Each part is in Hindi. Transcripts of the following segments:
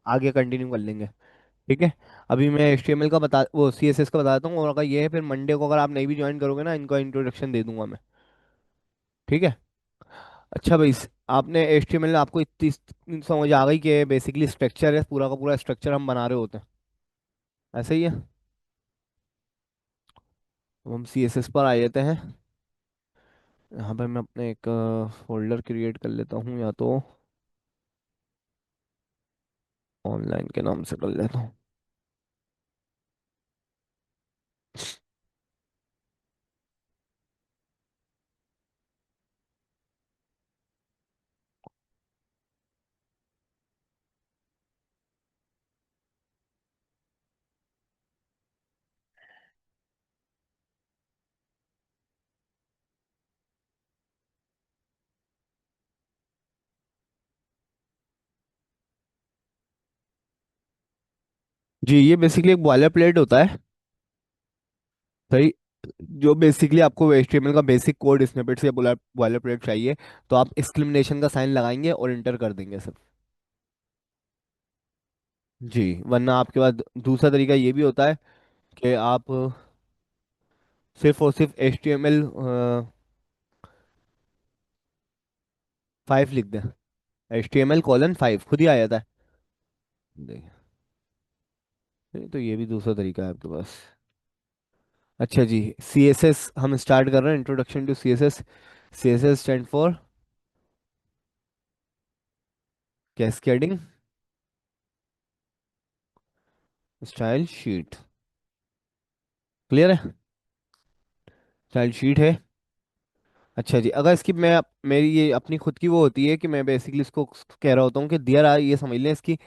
आगे कंटिन्यू कर लेंगे। ठीक है। अभी मैं HTML का बता, वो CSS का बताता हूँ, और अगर ये है फिर मंडे को अगर आप नहीं भी ज्वाइन करोगे ना, इनका इंट्रोडक्शन दे दूंगा मैं। ठीक है। अच्छा भाई, आपने HTML, आपको इतनी समझ आ गई कि बेसिकली स्ट्रक्चर है, पूरा का पूरा स्ट्रक्चर हम बना रहे होते हैं, ऐसे ही है। अब हम CSS पर आ जाते हैं। यहाँ पे मैं अपने एक फोल्डर क्रिएट कर लेता हूँ, या तो ऑनलाइन के नाम से कर लेता हूँ। जी, ये बेसिकली एक बॉयलर प्लेट होता है। सही। जो बेसिकली आपको HTML का बेसिक कोड स्निपेट से बॉयलर प्लेट चाहिए, तो आप एक्सक्लेमेशन का साइन लगाएंगे और इंटर कर देंगे सब। जी, वरना आपके पास दूसरा तरीका ये भी होता है कि आप सिर्फ और सिर्फ HTML 5 लिख दें। HTML:5 खुद ही आ जाता है। देखिए, नहीं तो ये भी दूसरा तरीका है आपके पास। अच्छा जी, CSS हम स्टार्ट कर रहे हैं, introduction to CSS। CSS stand for cascading style sheet. Clear है? स्टाइल शीट है। अच्छा जी, अगर इसकी मेरी ये अपनी खुद की वो होती है कि मैं बेसिकली इसको कह रहा होता हूँ कि दियर आर, ये समझ लें इसकी,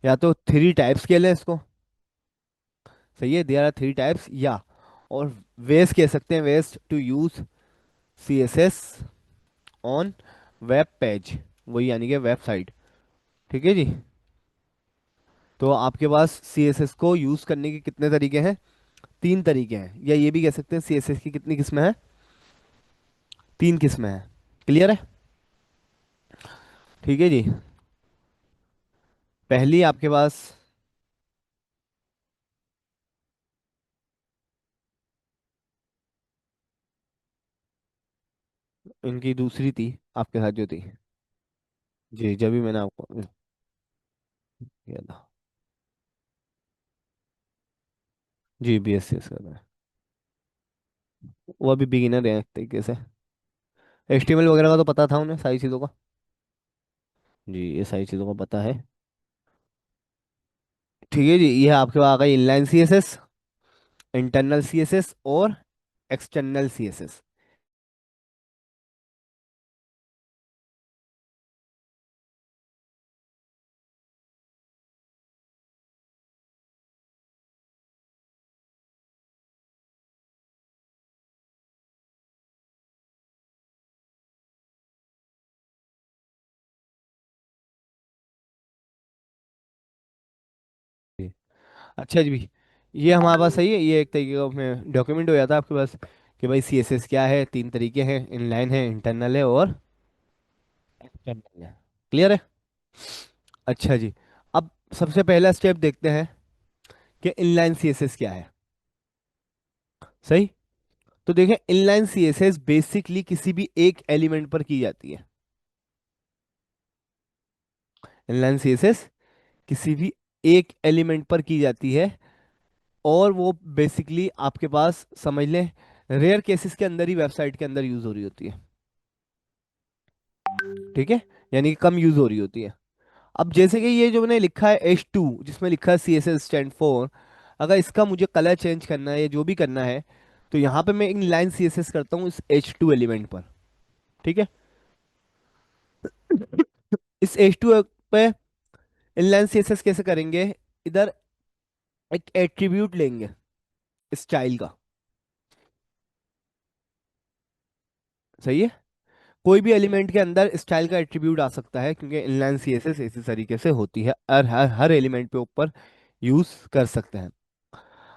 या तो 3 टाइप्स कह लें इसको। सही है, देयर आर 3 टाइप्स, या और वेज कह सकते हैं, ways to use CSS on web page, वही यानी कि वेबसाइट। ठीक है जी। तो आपके पास CSS को यूज करने के कितने तरीके हैं? 3 तरीके हैं, या ये भी कह सकते हैं CSS की कितनी किस्में हैं? 3 किस्में हैं। क्लियर है? ठीक है जी। पहली आपके पास, इनकी दूसरी थी आपके साथ जो थी। जी, जब भी मैंने आपको किया था। जी, BSCS कर रहा है। वो अभी बिगिनर है एक तरीके से। HTML वगैरह का तो पता था उन्हें, सारी चीज़ों का। जी, ये सारी चीज़ों का पता है। ठीक है जी, ये आपके पास आ गई इनलाइन CSS, इंटरनल CSS और एक्सटर्नल CSS। जी। अच्छा जी, ये हमारे पास सही है, ये एक तरीके का में डॉक्यूमेंट हो जाता है आपके पास कि भाई CSS क्या है, 3 तरीके हैं, इनलाइन है, इंटरनल है और एक्सटर्नल है। क्लियर है? अच्छा जी, अब सबसे पहला स्टेप देखते हैं कि इनलाइन CSS क्या है। सही। तो देखें, इनलाइन CSS बेसिकली किसी भी एक एलिमेंट पर की जाती है। इनलाइन CSS किसी भी एक एलिमेंट पर की जाती है, और वो बेसिकली आपके पास समझ लें रेयर केसेस के अंदर ही वेबसाइट के अंदर यूज हो रही होती है। ठीक है, यानी कि कम यूज हो रही होती है। अब जैसे कि ये जो मैंने लिखा है H2, जिसमें लिखा है CSS स्टैंड फॉर, अगर इसका मुझे कलर चेंज करना है या जो भी करना है, तो यहाँ पे मैं इन लाइन CSS करता हूँ इस H2 एलिमेंट पर। ठीक है। इस H2 पे इनलाइन CSS कैसे करेंगे? इधर एक एट्रीब्यूट लेंगे स्टाइल का। सही है। कोई भी एलिमेंट के अंदर स्टाइल का एट्रीब्यूट आ सकता है, क्योंकि इनलाइन CSS इसी तरीके से होती है, और हर एलिमेंट पे ऊपर यूज कर सकते हैं।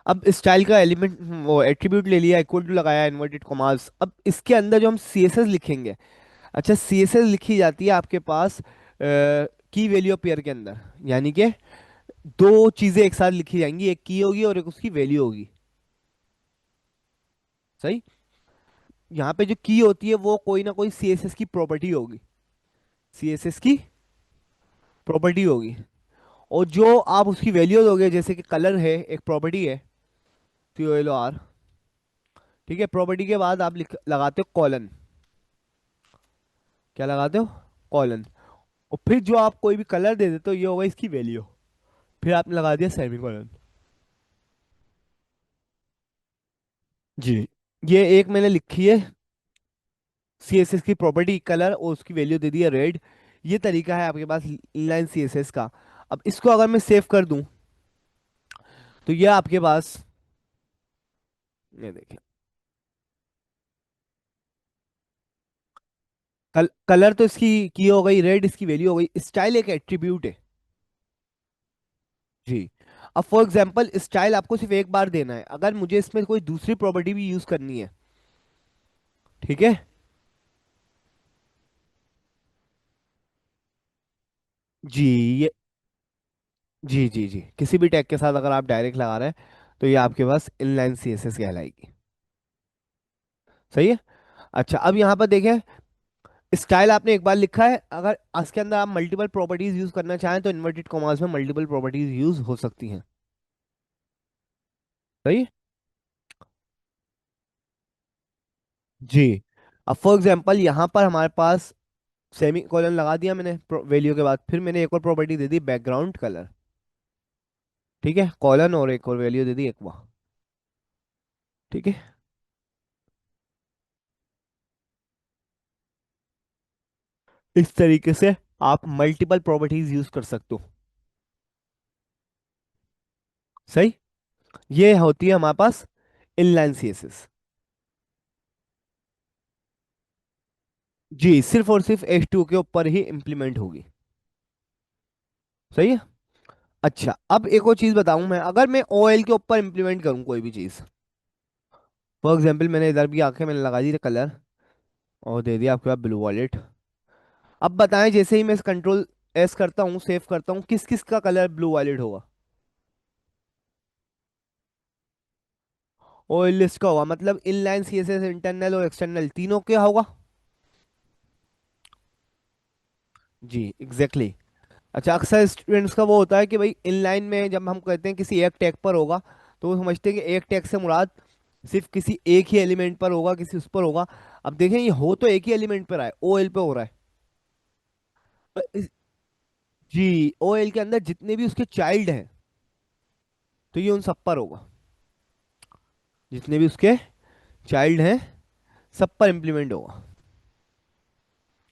अब स्टाइल का एलिमेंट, वो एट्रीब्यूट ले लिया, इक्वल टू लगाया, इन्वर्टेड कॉमास। अब इसके अंदर जो हम CSS लिखेंगे, अच्छा CSS लिखी जाती है आपके पास की वैल्यू ऑफ पेयर के अंदर, यानी कि दो चीजें एक साथ लिखी जाएंगी, एक की होगी और एक उसकी वैल्यू होगी। सही। यहाँ पे जो की होती है वो कोई ना कोई सीएसएस की प्रॉपर्टी होगी, सीएसएस की प्रॉपर्टी होगी। और जो आप उसकी वैल्यू दोगे, जैसे कि कलर है एक प्रॉपर्टी है, COLOR। ठीक है, प्रॉपर्टी के बाद आप लगाते हो कॉलन। क्या लगाते हो? कॉलन। और फिर जो आप कोई भी कलर दे देते हो ये होगा इसकी वैल्यू। फिर आपने लगा दिया सेमी कॉलन। जी। ये एक मैंने लिखी है सीएसएस की प्रॉपर्टी कलर, और उसकी वैल्यू दे दी है रेड। ये तरीका है आपके पास इनलाइन सीएसएस का। अब इसको अगर मैं सेव कर दूं तो ये आपके पास, ये देखिए, कलर तो इसकी की हो गई, रेड इसकी वैल्यू हो गई, स्टाइल एक एट्रीब्यूट है। जी। अब फॉर एग्जांपल स्टाइल आपको सिर्फ एक बार देना है, अगर मुझे इसमें कोई दूसरी प्रॉपर्टी भी यूज करनी है, ठीक है। जी। ये, जी जी जी, किसी भी टैग के साथ अगर आप डायरेक्ट लगा रहे हैं तो ये आपके पास इनलाइन सीएसएस कहलाएगी। सही है। अच्छा, अब यहाँ पर देखें, स्टाइल आपने एक बार लिखा है, अगर इसके अंदर आप मल्टीपल प्रॉपर्टीज यूज करना चाहें तो इन्वर्टेड कॉमास में मल्टीपल प्रॉपर्टीज यूज हो सकती हैं। सही है? जी। अब फॉर एग्जांपल यहाँ पर हमारे पास सेमी कॉलन लगा दिया मैंने वैल्यू के बाद, फिर मैंने एक और property they the background colour. ठीक है, कॉलन और एक और वैल्यू दे दी एक्वा। ठीक है। इस तरीके से आप मल्टीपल प्रॉपर्टीज यूज कर सकते हो। सही। ये होती है हमारे पास इनलाइन सीएसएस। जी, सिर्फ और सिर्फ H2 के ऊपर ही इंप्लीमेंट होगी। सही है। अच्छा, अब एक और चीज बताऊं मैं, अगर मैं OL के ऊपर इंप्लीमेंट करूं कोई भी चीज, फॉर एग्जाम्पल मैंने इधर भी आंखें मैंने लगा दी कलर, और दे दिया आपके पास ब्लू वॉलेट। अब बताएं, जैसे ही मैं कंट्रोल S करता हूँ, सेव करता हूँ, किस किस का कलर ब्लू वॉलेट होगा? OL लिस्ट का होगा, मतलब इनलाइन सीएसएस इंटरनल और एक्सटर्नल तीनों क्या होगा? जी, एग्जैक्टली exactly। अच्छा, अक्सर स्टूडेंट्स का वो होता है कि भाई इनलाइन में जब हम कहते हैं किसी एक टैग पर होगा, तो वो समझते हैं कि एक टैग से मुराद सिर्फ किसी एक ही एलिमेंट पर होगा, किसी उस पर होगा। अब देखें, ये हो तो एक ही एलिमेंट पर रहा है, OL पे हो रहा है। पर जी, OL के अंदर जितने भी उसके चाइल्ड हैं तो ये उन सब पर होगा, जितने भी उसके चाइल्ड हैं सब पर इंप्लीमेंट होगा।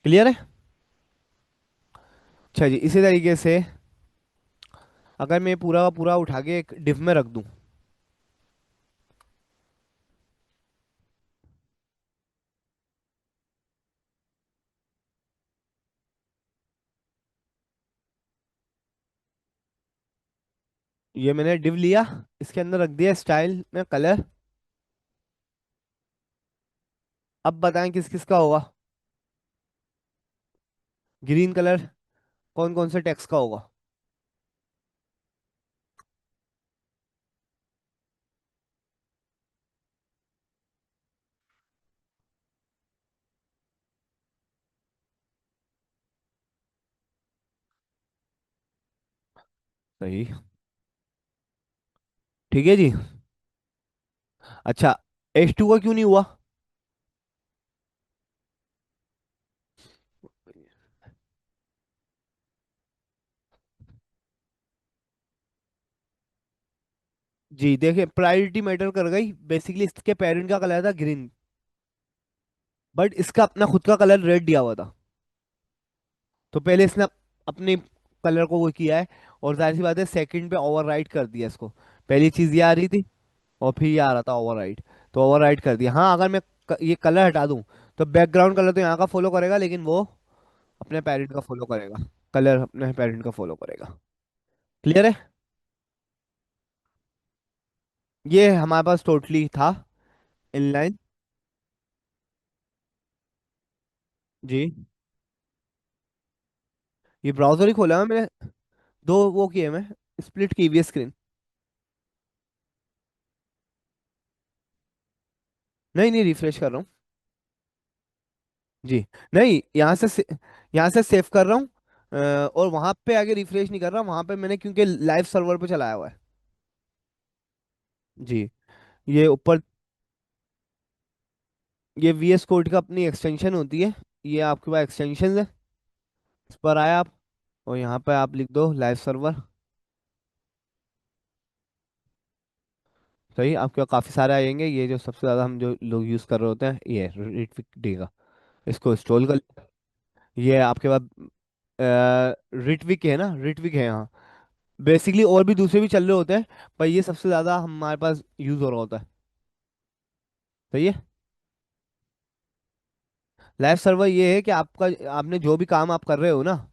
क्लियर है? अच्छा जी, इसी तरीके से अगर मैं पूरा का पूरा उठा के एक डिव में रख दूं, ये मैंने डिव लिया, इसके अंदर रख दिया स्टाइल में कलर। अब बताएं किस किस का होगा? ग्रीन कलर कौन कौन से टेक्स्ट का होगा? सही। ठीक है जी। अच्छा, H2 का क्यों नहीं हुआ? जी देखिए, प्रायोरिटी मैटर कर गई, बेसिकली इसके पेरेंट का कलर था ग्रीन, बट इसका अपना खुद का कलर रेड दिया हुआ था। तो पहले इसने अपने कलर को वो किया है, और जाहिर सी बात है सेकंड पे ओवरराइड कर दिया इसको। पहली चीज ये आ रही थी, और फिर ये आ रहा था ओवरराइड, तो ओवरराइड कर दिया। हाँ, अगर मैं ये कलर हटा दूं तो बैकग्राउंड कलर तो यहाँ का फॉलो करेगा, लेकिन वो अपने पेरेंट का फॉलो करेगा, कलर अपने पेरेंट का फॉलो करेगा। क्लियर है? ये हमारे पास टोटली था इनलाइन। जी। ये ब्राउजर ही खोला है मैंने, दो वो किए मैं, स्प्लिट की हुई है स्क्रीन। नहीं नहीं, रिफ्रेश कर रहा हूँ। जी। नहीं, यहाँ से सेव कर रहा हूँ। और वहां पे आगे रिफ्रेश नहीं कर रहा, वहां पे मैंने क्योंकि लाइव सर्वर पे चलाया हुआ है। जी। ये ऊपर, ये VS कोड का अपनी एक्सटेंशन होती है। ये आपके पास एक्सटेंशन है, इस पर आए आप, और यहाँ पे आप लिख दो लाइव सर्वर। सही, आपके पास काफ़ी सारे आएंगे। ये जो सबसे ज़्यादा हम जो लोग यूज़ कर रहे होते हैं, ये रिट्विक डी का, इसको इंस्टॉल कर। ये आपके पास रिट्विक है ना, रिट्विक है यहाँ। बेसिकली और भी दूसरे भी चल रहे होते हैं, पर ये सबसे ज़्यादा हमारे पास यूज़ हो रहा होता है। सही है। लाइव सर्वर ये है कि आपका, आपने जो भी काम आप कर रहे हो ना,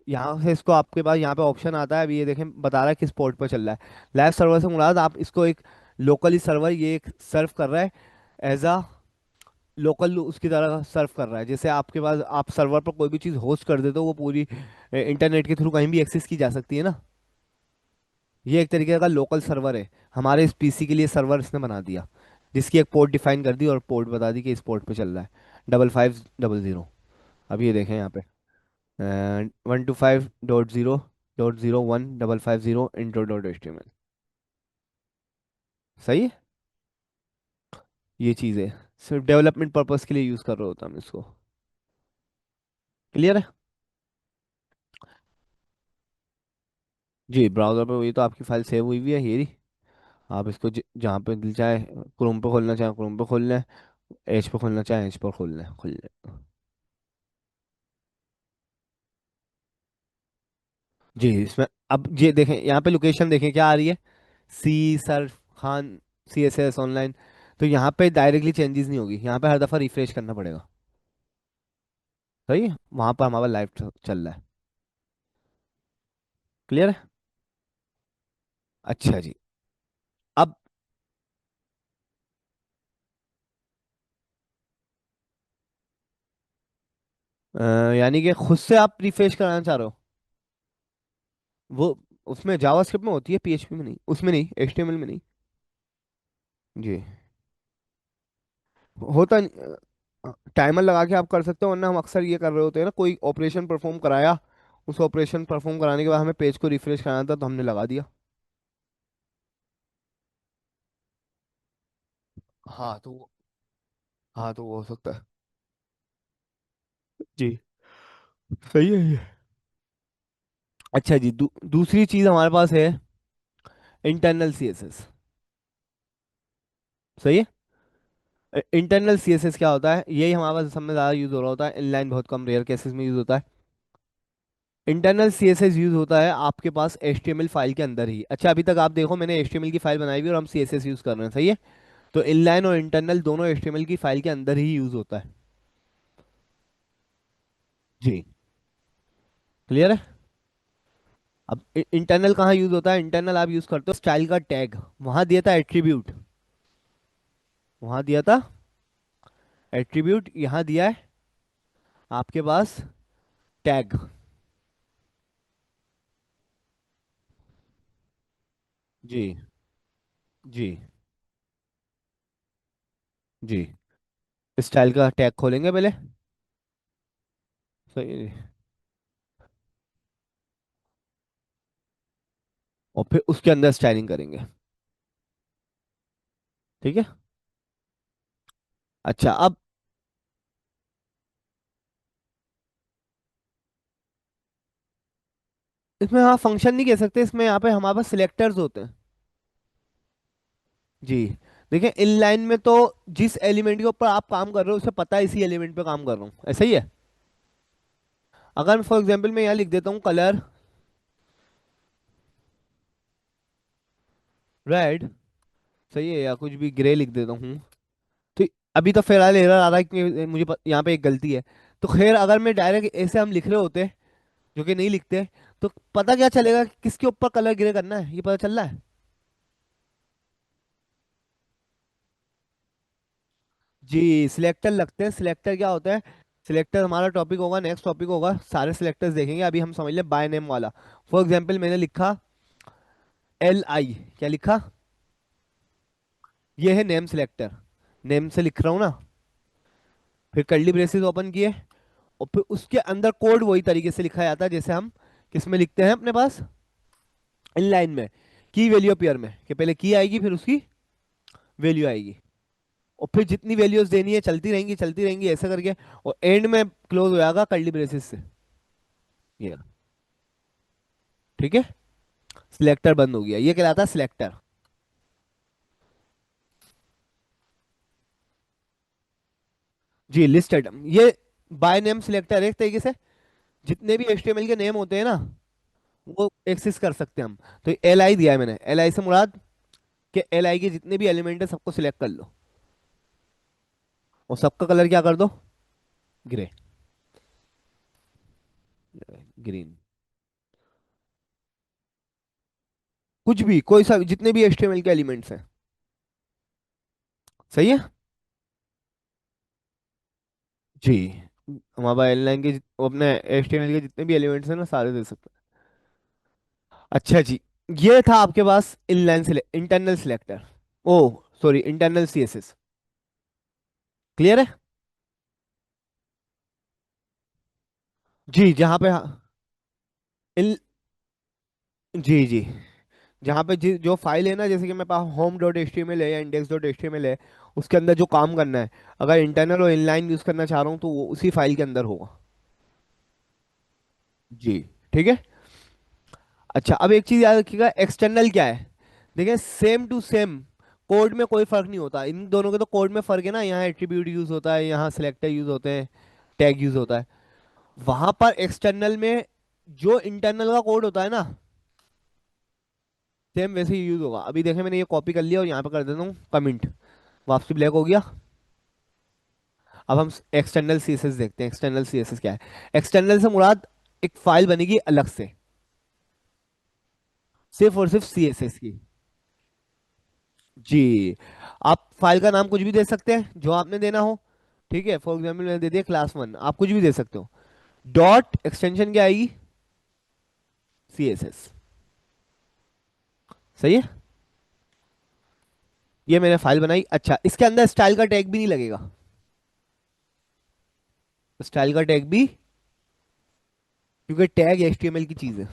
यहाँ से इसको आपके पास यहाँ पे ऑप्शन आता है। अभी ये देखें, बता रहा है किस पोर्ट पर चल रहा है। लाइव सर्वर से मुराद, आप इसको एक लोकली सर्वर ये एक सर्व कर रहा है, एज अ लोकल उसकी तरह सर्व कर रहा है। जैसे आपके पास आप सर्वर पर कोई भी चीज़ होस्ट कर देते हो, वो पूरी इंटरनेट के थ्रू कहीं भी एक्सेस की जा सकती है ना। ये एक तरीके का लोकल सर्वर है। हमारे इस PC के लिए सर्वर इसने बना दिया, जिसकी एक पोर्ट डिफाइन कर दी और पोर्ट बता दी कि इस पोर्ट पे चल रहा है 5500। अब ये देखें यहाँ पे, 125.0.0.1 550 intro.html। सही है। ये चीज़ है, सिर्फ डेवलपमेंट पर्पस के लिए यूज़ कर रहे होता हम इसको। क्लियर है। जी, ब्राउज़र पे वही तो आपकी फाइल सेव हुई हुई है, ये रही। आप इसको जहाँ पे दिल चाहे, क्रोम पे खोलना चाहे क्रोम पे खोल लें, एज पे खोलना चाहे एज पर खोल लें, खोल लें। जी, इसमें अब ये देखें, यहाँ पे लोकेशन देखें क्या आ रही है, सी सर खान CSS ऑनलाइन। तो यहाँ पे डायरेक्टली चेंजेस नहीं होगी, यहाँ पे हर दफ़ा रिफ्रेश करना पड़ेगा। सही है, वहाँ पर हमारा लाइव चल रहा है। क्लियर है। अच्छा जी। अब यानी कि खुद से आप रिफ्रेश कराना चाह रहे हो। वो उसमें जावास्क्रिप्ट में होती है, PHP में नहीं, उसमें नहीं, HTML में नहीं। जी। होता नहीं, टाइमर लगा के आप कर सकते हो, वरना हम अक्सर ये कर रहे होते हैं ना, कोई ऑपरेशन परफॉर्म कराया, उस ऑपरेशन परफॉर्म कराने के बाद हमें पेज को रिफ्रेश कराना था, तो हमने लगा दिया। हाँ तो हाँ तो वो हो सकता है। जी। सही है ये। अच्छा जी, दूसरी चीज हमारे पास है इंटरनल CSS। सही है। इंटरनल CSS क्या होता है, यही हमारे पास सब में ज़्यादा यूज़ हो रहा होता है, इनलाइन बहुत कम, रेयर केसेस में यूज़ होता है। इंटरनल CSS यूज़ होता है आपके पास HTML फाइल के अंदर ही। अच्छा, अभी तक आप देखो, मैंने HTML की फाइल बनाई हुई है और हम CSS यूज़ कर रहे हैं। सही है। तो इनलाइन और इंटरनल दोनों HTML की फाइल के अंदर ही यूज़ होता है। जी। क्लियर है। अब इंटरनल कहाँ यूज़ होता है, इंटरनल आप यूज़ करते हो स्टाइल का टैग, वहाँ दिया था एट्रीब्यूट, वहाँ दिया था एट्रीब्यूट, यहाँ दिया है आपके पास टैग। जी। जी। जी। स्टाइल का टैग खोलेंगे पहले। सही है। और फिर उसके अंदर स्टाइलिंग करेंगे। ठीक है। अच्छा, अब इसमें हाँ फंक्शन नहीं कह सकते, इसमें यहाँ पे हमारे पास सिलेक्टर्स होते हैं। जी। देखिए, इनलाइन में तो जिस एलिमेंट के ऊपर आप काम कर रहे हो उसे पता है इसी एलिमेंट पे काम कर रहा हूँ, ऐसा ही है। अगर फॉर एग्जांपल मैं यहाँ लिख देता हूँ कलर रेड, सही है, या कुछ भी ग्रे लिख देता हूँ, तो अभी तो फिलहाल एरर आ रहा है कि मुझे यहाँ पे एक गलती है। तो खैर, अगर मैं डायरेक्ट ऐसे हम लिख रहे होते, जो कि नहीं लिखते, तो पता क्या चलेगा कि किसके ऊपर कलर ग्रे करना है, ये पता चल रहा है। जी, सिलेक्टर लगते हैं। सिलेक्टर क्या होता है, सिलेक्टर हमारा टॉपिक होगा, नेक्स्ट टॉपिक होगा, सारे सिलेक्टर्स देखेंगे। अभी हम समझ लें बाय नेम वाला। फॉर एग्जांपल मैंने लिखा LI, क्या लिखा? ये है नेम सिलेक्टर, नेम से लिख रहा हूँ ना। फिर कर्ली ब्रेसेस ओपन किए, और फिर उसके अंदर कोड वही तरीके से लिखा जाता है जैसे हम किस में लिखते हैं अपने पास, इनलाइन में, की वैल्यू पेयर में, कि पहले की आएगी फिर उसकी वैल्यू आएगी, और फिर जितनी वैल्यूज देनी है चलती रहेंगी ऐसा करके, और एंड में क्लोज हो जाएगा कर्ली ब्रेसेस से। ये, ठीक है, सिलेक्टर बंद हो गया, ये कहलाता है सिलेक्टर। जी, लिस्ट आइटम, ये बाय नेम सिलेक्टर एक तरीके से जितने भी HTML के नेम होते हैं ना, वो एक्सेस कर सकते हैं हम। तो LI दिया है मैंने, LI से मुराद कि LI के जितने भी एलिमेंट है सबको सिलेक्ट कर लो, और सबका कलर क्या कर दो, ग्रे, ग्रीन, कुछ भी, कोई सा, जितने भी HTML के एलिमेंट्स हैं। सही है। जी, हमारा लाइन के अपने HTML के जितने भी एलिमेंट्स हैं ना, सारे दे सकते हैं। अच्छा जी, ये था आपके पास इनलाइन इंटरनल सिलेक्टर, ओ सॉरी, इंटरनल CSS। क्लियर है? जी, जहाँ पे इन जी जी, जहाँ पे जो फाइल है ना, जैसे कि मेरे पास home.html है या index.html है, उसके अंदर जो काम करना है, अगर इंटरनल और इनलाइन यूज करना चाह रहा हूँ तो वो उसी फाइल के अंदर होगा। जी, ठीक है। अच्छा, अब एक चीज याद रखिएगा, एक्सटर्नल क्या है। देखिए, सेम टू सेम, कोड में कोई फर्क नहीं होता, इन दोनों के तो कोड में फर्क है ना, यहाँ एट्रीब्यूट यूज होता है, यहाँ सिलेक्टर यूज होते हैं, टैग यूज होता है। वहां पर एक्सटर्नल में जो इंटरनल का कोड होता है ना, सेम वैसे ही यूज होगा। अभी देखें, मैंने ये कॉपी कर लिया और यहाँ पे कर देता हूँ कमेंट, वापसी ब्लैक हो गया। अब हम एक्सटर्नल CSS देखते हैं, एक्सटर्नल CSS क्या है। एक्सटर्नल से मुराद एक फाइल बनेगी अलग से, सिर्फ और सिर्फ CSS की। जी, आप फाइल का नाम कुछ भी दे सकते हैं जो आपने देना हो। ठीक है, फॉर एग्जाम्पल मैंने दे दिया क्लास 1, आप कुछ भी दे सकते हो। डॉट एक्सटेंशन क्या आएगी, CSS। सही है, ये मैंने फाइल बनाई। अच्छा, इसके अंदर स्टाइल का टैग भी नहीं लगेगा, स्टाइल का टैग भी, क्योंकि टैग HTML की चीज है।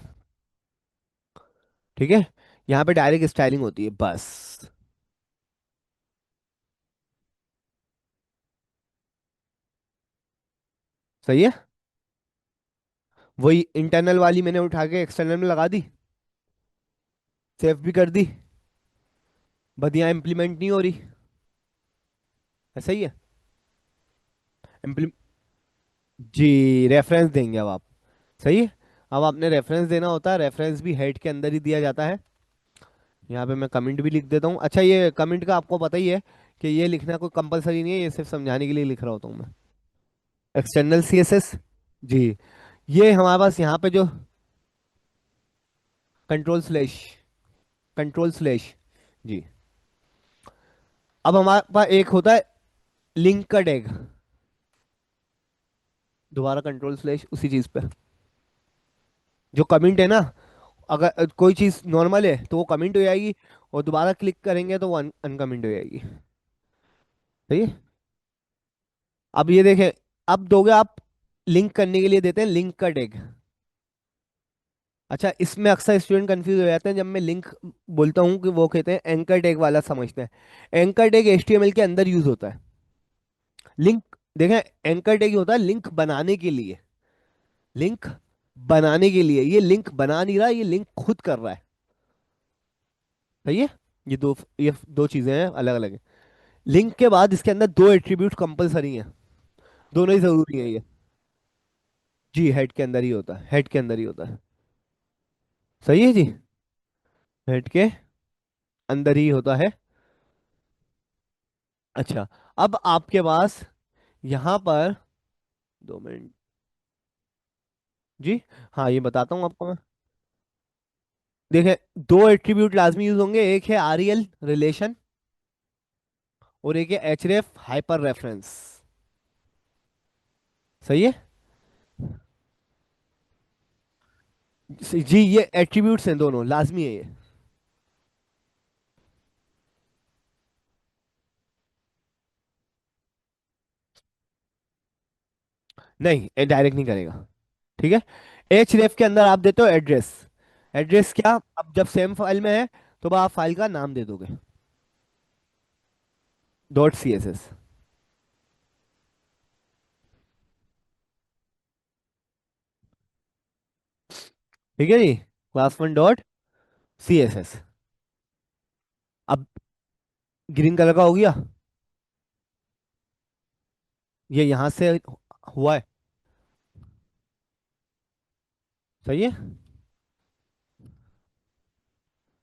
ठीक है, यहाँ पे डायरेक्ट स्टाइलिंग होती है बस। सही है, वही इंटरनल वाली मैंने उठा के एक्सटर्नल में लगा दी, सेव भी कर दी, बस यहाँ इंप्लीमेंट नहीं हो रही। ऐसा ही है, इम्प्ली जी, रेफरेंस देंगे अब आप। सही है, अब आपने रेफरेंस देना होता है, रेफरेंस भी हेड के अंदर ही दिया जाता है। यहाँ पे मैं कमेंट भी लिख देता हूँ। अच्छा, ये कमेंट का आपको पता ही है कि ये लिखना कोई कंपलसरी नहीं है, ये सिर्फ समझाने के लिए लिख रहा होता हूँ मैं। एक्सटर्नल CSS, जी, ये हमारे पास यहाँ पे जो कंट्रोल स्लैश, कंट्रोल स्लैश, जी। अब हमारे पास एक होता है लिंक का टैग, दोबारा कंट्रोल स्लैश उसी चीज पे, जो कमेंट है ना, अगर कोई चीज नॉर्मल है तो वो कमेंट हो जाएगी, और दोबारा क्लिक करेंगे तो वो अनकमेंट हो जाएगी। सही है। अब ये देखें, अब दोगे आप, लिंक करने के लिए देते हैं लिंक का टैग। अच्छा, इसमें अक्सर स्टूडेंट कंफ्यूज हो जाते हैं, जब मैं लिंक बोलता हूँ कि वो कहते हैं एंकर टैग वाला समझते हैं। एंकर टैग HTML के अंदर यूज होता है, लिंक, देखें, एंकर टैग होता है लिंक बनाने के लिए, लिंक बनाने के लिए, ये लिंक बना नहीं रहा, ये लिंक खुद कर रहा है। सही है, ये दो चीजें हैं, अलग अलग है। लिंक के बाद इसके अंदर दो एट्रीब्यूट कंपलसरी हैं, दोनों ही जरूरी है ये। जी, हेड के अंदर ही होता है, हेड के अंदर ही होता है। सही है जी, हेड के अंदर ही होता है। अच्छा, अब आपके पास यहाँ पर, 2 मिनट, जी, हाँ ये बताता हूँ आपको मैं। देखें, दो एट्रीब्यूट लाजमी यूज होंगे, एक है REL रिलेशन, और एक है href हाइपर रेफरेंस। सही है जी, ये एट्रीब्यूट्स हैं, दोनों लाजमी है ये। नहीं, डायरेक्ट नहीं करेगा। ठीक है। एच रेफ के अंदर आप देते हो एड्रेस। एड्रेस क्या, अब जब सेम फाइल में है तो आप फाइल का नाम दे दोगे, डॉट सी एस एस। ठीक है जी, class one dot C S S. अब ग्रीन कलर का हो गया, ये यहां से हुआ है। सही है।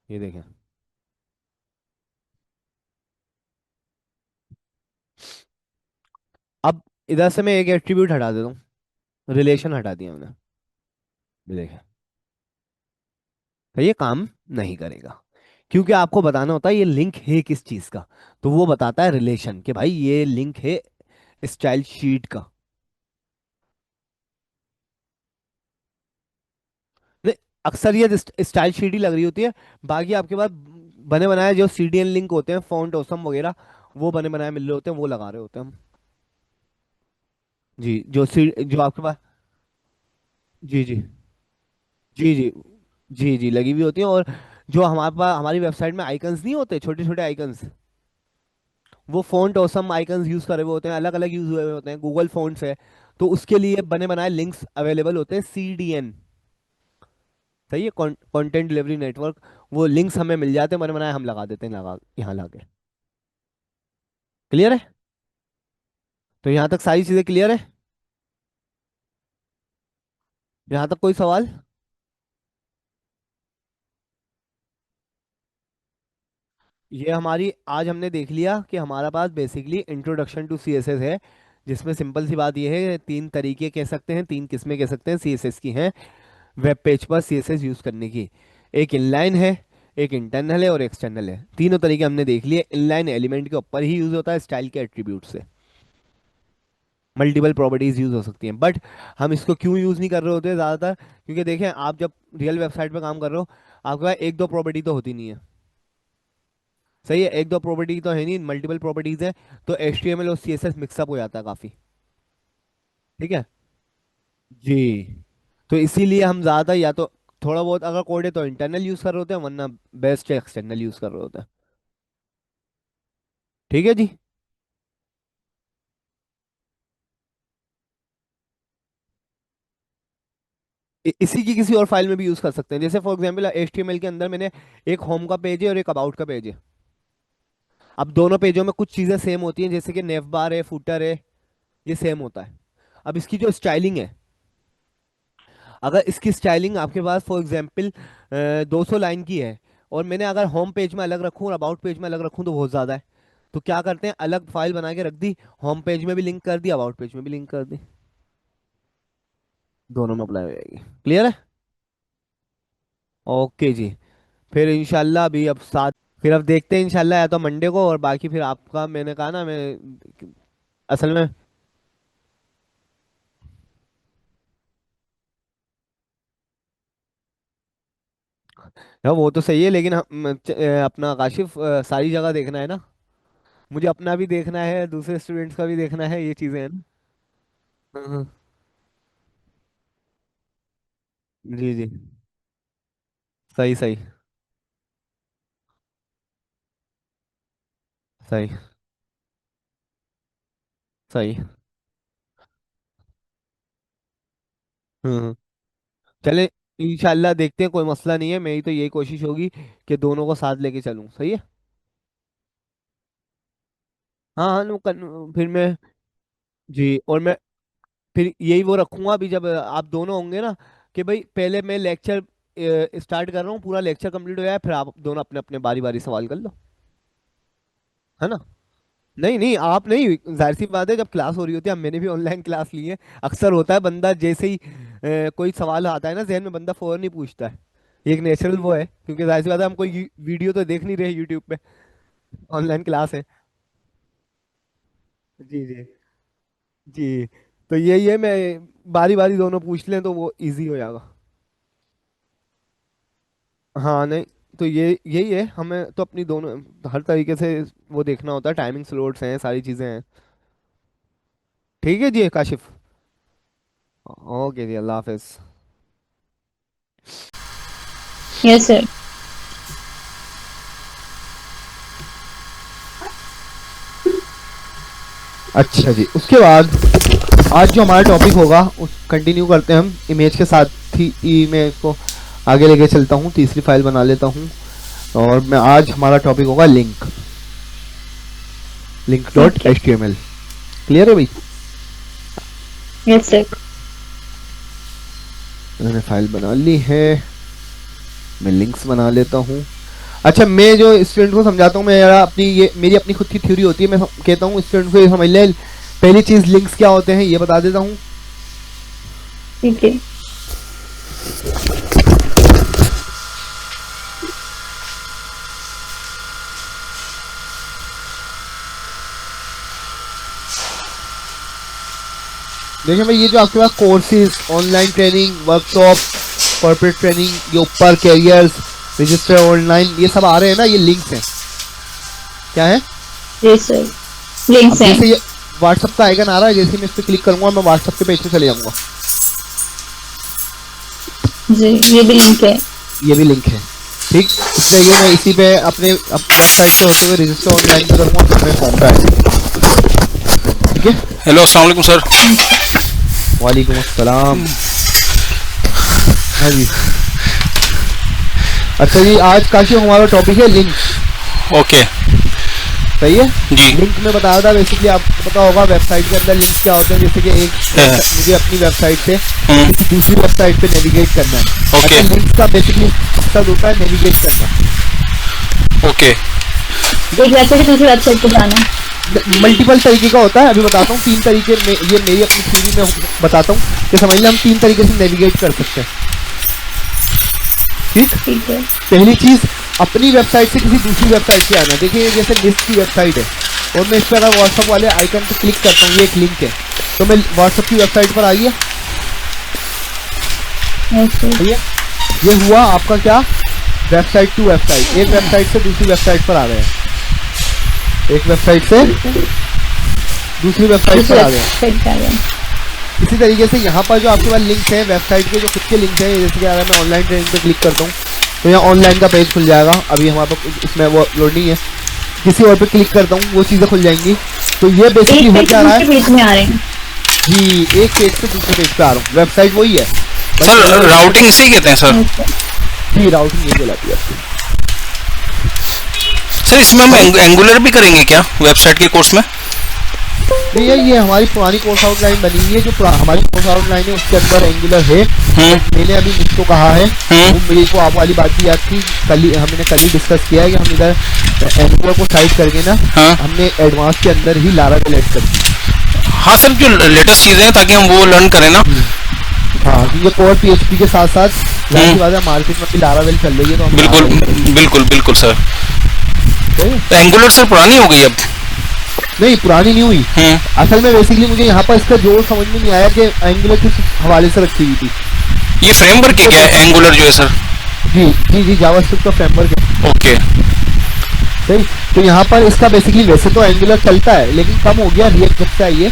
ये देखें। अब इधर से मैं एक एट्रीब्यूट हटा देता हूँ, रिलेशन हटा दिया मैंने। ये देखें। तो ये काम नहीं करेगा, क्योंकि आपको बताना होता है ये लिंक है किस चीज का। तो वो बताता है रिलेशन, कि भाई ये लिंक है स्टाइल शीट का। नहीं, अक्सर ये स्टाइल शीट ही लग रही होती है। बाकी आपके पास बने बनाए जो सीडीएन लिंक होते हैं, फॉन्ट ओसम वगैरह, वो बने बनाए मिल रहे होते हैं, वो लगा रहे होते हैं हम। जी, जो आपके पास। जी जी जी जी जी जी लगी हुई होती है। और जो हमारे पास हमारी वेबसाइट में आइकन्स नहीं होते, छोटे छोटे आइकन्स, वो फॉन्ट ओसम आइकन्स यूज करे हुए होते हैं, अलग अलग यूज हुए हुए होते हैं, गूगल फॉन्ट्स है। तो उसके लिए बने बनाए लिंक्स अवेलेबल होते हैं, सीडीएन। सही है, कंटेंट डिलीवरी नेटवर्क। वो लिंक्स हमें मिल जाते हैं बने बनाए, हम लगा देते हैं लगा यहाँ लाके। क्लियर है। तो यहाँ तक सारी चीजें क्लियर है। यहाँ तक कोई सवाल। ये हमारी आज हमने देख लिया कि हमारा पास बेसिकली इंट्रोडक्शन टू सीएसएस है, जिसमें सिंपल सी बात ये है, तीन तरीके कह सकते हैं, तीन किस्में कह सकते हैं सीएसएस की हैं वेब पेज पर सीएसएस यूज करने की। एक इनलाइन है, एक इंटरनल है और एक्सटर्नल है। तीनों तरीके हमने देख लिए। इनलाइन एलिमेंट के ऊपर ही यूज होता है, स्टाइल के एट्रीब्यूट से मल्टीपल प्रॉपर्टीज यूज हो सकती हैं। बट हम इसको क्यों यूज नहीं कर रहे होते ज्यादातर, क्योंकि देखें आप जब रियल वेबसाइट पे काम कर रहे हो, आपके पास एक दो प्रॉपर्टी तो होती नहीं है। सही है, एक दो प्रॉपर्टी तो है नहीं, मल्टीपल प्रॉपर्टीज है। तो HTML और CSS मिक्सअप हो जाता है काफी। ठीक है जी। तो इसीलिए हम ज्यादा या तो थोड़ा बहुत अगर कोड है तो इंटरनल यूज कर रहे होते हैं, वरना बेस्ट एक्सटर्नल यूज कर रहे होते हैं। ठीक है जी। इसी की किसी और फाइल में भी यूज कर सकते हैं। जैसे फॉर एग्जांपल HTML के अंदर मैंने एक होम का पेज है और एक अबाउट का पेज है। अब दोनों पेजों में कुछ चीजें सेम होती हैं, जैसे कि नेव बार है, फुटर है, ये सेम होता है। अब इसकी जो स्टाइलिंग है, अगर इसकी स्टाइलिंग आपके पास फॉर एग्जांपल 200 लाइन की है, और मैंने अगर होम पेज में अलग रखूँ और अबाउट पेज में अलग रखूँ तो बहुत ज़्यादा है। तो क्या करते हैं, अलग फाइल बना के रख दी, होम पेज में भी लिंक कर दी, अबाउट पेज में भी लिंक कर दी, दोनों में अप्लाई हो जाएगी। क्लियर है। ओके जी। फिर इंशाल्लाह अभी अब साथ, फिर अब देखते हैं इंशाल्लाह, या तो मंडे को, और बाकी फिर आपका मैंने कहा ना, मैं असल में। हाँ, वो तो सही है, लेकिन अपना काशिफ सारी जगह देखना है ना। मुझे अपना भी देखना है, दूसरे स्टूडेंट्स का भी देखना है, ये चीज़ें हैं ना। हाँ, हाँ। जी जी। सही सही। सही। सही। हम्म। चले, इंशाल्लाह देखते हैं, कोई मसला नहीं है, मेरी तो यही कोशिश होगी कि दोनों को साथ लेके चलूं। सही है। हाँ हाँ, फिर मैं। जी, और मैं फिर यही वो रखूंगा अभी जब आप दोनों होंगे ना, कि भाई पहले मैं लेक्चर स्टार्ट कर रहा हूँ, पूरा लेक्चर कंप्लीट हो जाए, फिर आप दोनों अपने अपने बारी बारी सवाल कर लो। है ना। नहीं नहीं, आप नहीं, जाहिर सी बात है, जब क्लास हो रही होती है, मैंने भी ऑनलाइन क्लास ली है। अक्सर होता है बंदा जैसे ही कोई सवाल आता है ना जहन में, बंदा फौरन ही पूछता है। ये एक नेचुरल वो है, क्योंकि जाहिर सी बात है हम कोई वीडियो तो देख नहीं रहे यूट्यूब पे, ऑनलाइन क्लास है। जी जी जी। तो यही है, मैं बारी बारी दोनों पूछ लें तो वो इजी हो जाएगा। हाँ नहीं, तो ये यही है, हमें तो अपनी दोनों हर तरीके से वो देखना होता है, टाइमिंग स्लॉट्स हैं, सारी चीज़ें हैं। ठीक है जी काशिफ। ओके जी, अल्लाह हाफिज। Yes sir. अच्छा जी, उसके बाद आज जो हमारा टॉपिक होगा उस कंटिन्यू करते हैं हम इमेज के साथ ही। मैं इसको आगे लेके चलता हूँ, तीसरी फाइल बना लेता हूँ। और मैं आज हमारा टॉपिक होगा लिंक, link.html। क्लियर है भाई? Yes sir. मैंने फाइल बना ली है, मैं लिंक्स बना लेता हूँ। अच्छा, मैं जो स्टूडेंट को समझाता हूँ, मेरी अपनी खुद की थ्योरी होती है। मैं कहता हूँ स्टूडेंट को ये समझ ले, पहली चीज लिंक्स क्या होते हैं ये बता देता हूँ। ठीक है। देखिए भाई, ये जो आपके पास courses, online training, workshop, corporate training, ये ऊपर कैरियर्स, रजिस्टर ऑनलाइन, ये सब आ रहे हैं ना, ये लिंक्स हैं। क्या है? यस सर, लिंक्स हैं। जैसे ये व्हाट्सएप का आइकन आ रहा है, जैसे मैं इस पर क्लिक करूंगा मैं व्हाट्सएप के पेज पे चले जाऊंगा। जी, ये भी लिंक है। ये भी लिंक है, ठीक। इस तरीके मैं इसी पे अपने वेबसाइट से होते हुए रजिस्टर ऑनलाइन पे करूंगा तो मैं फॉर्म पे आएगा। ठीक है। हेलो, अस्सलाम वालेकुम सर। वालेकुम अस्सलाम। हाँ जी। अच्छा जी, आज का जो हमारा टॉपिक है लिंक। ओके सही है जी। लिंक में बताया था, बेसिकली आपको पता होगा वेबसाइट के अंदर लिंक क्या होते हैं। जैसे कि मुझे अपनी वेबसाइट से किसी दूसरी वेबसाइट पे नेविगेट करना है। ओके। अच्छा, लिंक का बेसिकली मकसद होता है नेविगेट करना। ओके। एक वेबसाइट से दूसरी वेबसाइट पे जाना। मल्टीपल तरीके का होता है, अभी बताता हूँ 3 तरीके में। ये मेरी अपनी थ्योरी में बताता हूँ कि समझ लें हम 3 तरीके से नेविगेट कर सकते हैं। ठीक है। पहली चीज, अपनी वेबसाइट से किसी दूसरी वेबसाइट पे आना। देखिए जैसे लिस्ट की वेबसाइट है और मैं इस पर अगर व्हाट्सएप वाले आइकन पे क्लिक करता हूँ, ये एक लिंक है, तो मैं व्हाट्सएप की वेबसाइट पर आ गया। ये हुआ आपका क्या, वेबसाइट टू वेबसाइट। एक वेबसाइट से दूसरी वेबसाइट पर आ गए, एक वेबसाइट से दूसरी वेबसाइट पर आ गए। इसी तरीके से यहाँ पर जो आपके पास लिंक है वेबसाइट के, जो खुद के लिंक है, जैसे कि अगर मैं ऑनलाइन ट्रेनिंग पे क्लिक करता हूँ तो यहाँ ऑनलाइन का पेज खुल जाएगा। अभी हमारे पास इसमें वो लोड नहीं है, किसी और पे क्लिक करता हूँ वो चीज़ें खुल जाएंगी। तो ये बेसिकली हो क्या रहा है जी, एक पेज से दूसरे पेज पे आ रहा हूँ, वेबसाइट वही है। सर राउटिंग इसे कहते हैं सर? जी, राउटिंग यही कहलाती है आपकी। सर इसमें हम एंगुलर भी करेंगे क्या वेबसाइट के कोर्स में? नहीं, ये हमारी पुरानी कोर्स आउटलाइन बनी हुई है। जो हमारी कोर्स आउटलाइन है उसके अंदर एंगुलर है। मैंने अभी मुझको कहा है, वो मेरे को आप वाली बात भी याद थी, हमने कल ही डिस्कस किया है कि हम इधर एंगुलर को साइड करके ना हमने एडवांस के अंदर ही लारावेल ऐड कर दी। हाँ सर, जो लेटेस्ट चीजें हैं ताकि हम वो लर्न करें ना। हाँ, ये कोर पीएचपी के साथ साथ जाहिर बात है मार्केट में भी लारावेल चल रही है, तो हम बिल्कुल बिल्कुल सर। एंगुलर सर पुरानी हो गई अब? नहीं, पुरानी नहीं हुई। असल में बेसिकली मुझे यहाँ पर इसका जोर समझ में नहीं आया कि एंगुलर किस हवाले से रखी हुई थी। ये फ्रेमवर्क है क्या एंगुलर जो है सर? जी जी जी, जावास्क्रिप्ट का फ्रेमवर्क है। ओके सही। तो यहाँ पर इसका बेसिकली वैसे तो एंगुलर चलता है, लेकिन कम हो गया रिएक्ट जब से आई है।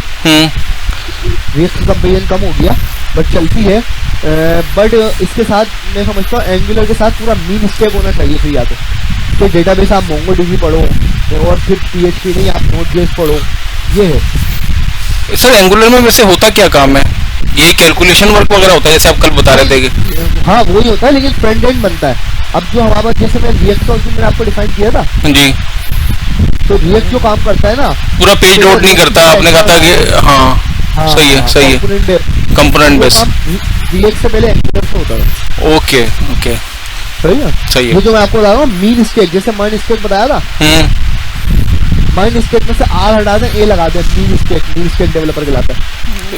रिएक्ट कंपेरिजन कम हो गया, बट चलती है। बट इसके साथ मैं समझता हूँ एंगुलर के साथ पूरा मीन स्टेप होना चाहिए। फिर या तो डेटाबेस आप मोंगोडीबी पढ़ो और फिर पीएचपी नहीं आप नोड.जेएस पढ़ो, ये है। सर एंगुलर में वैसे होता क्या काम है? ये कैलकुलेशन वर्क वगैरह होता है जैसे आप कल बता रहे थे कि? हाँ वही होता है, लेकिन फ्रंट एंड बनता है। अब जो हमारे पास, जैसे मैं रिएक्ट का मैंने आपको डिफाइन किया था जी, तो रिएक्ट जो काम करता है ना, पूरा पेज लोड नहीं करता। आपने कहा था कि हाँ सही है, सही है, कंपोनेंट बेस। रिएक्ट से पहले एंगुलर से होता था। ओके ओके, सही है, सही है। ये जो मैं आपको बता रहा हूँ मीन स्टेट, जैसे माइन स्टेट बताया था, माइन स्टेट में से आर हटा दें, ए लगा दें, मीन स्टेट डेवलपर कहलाता है।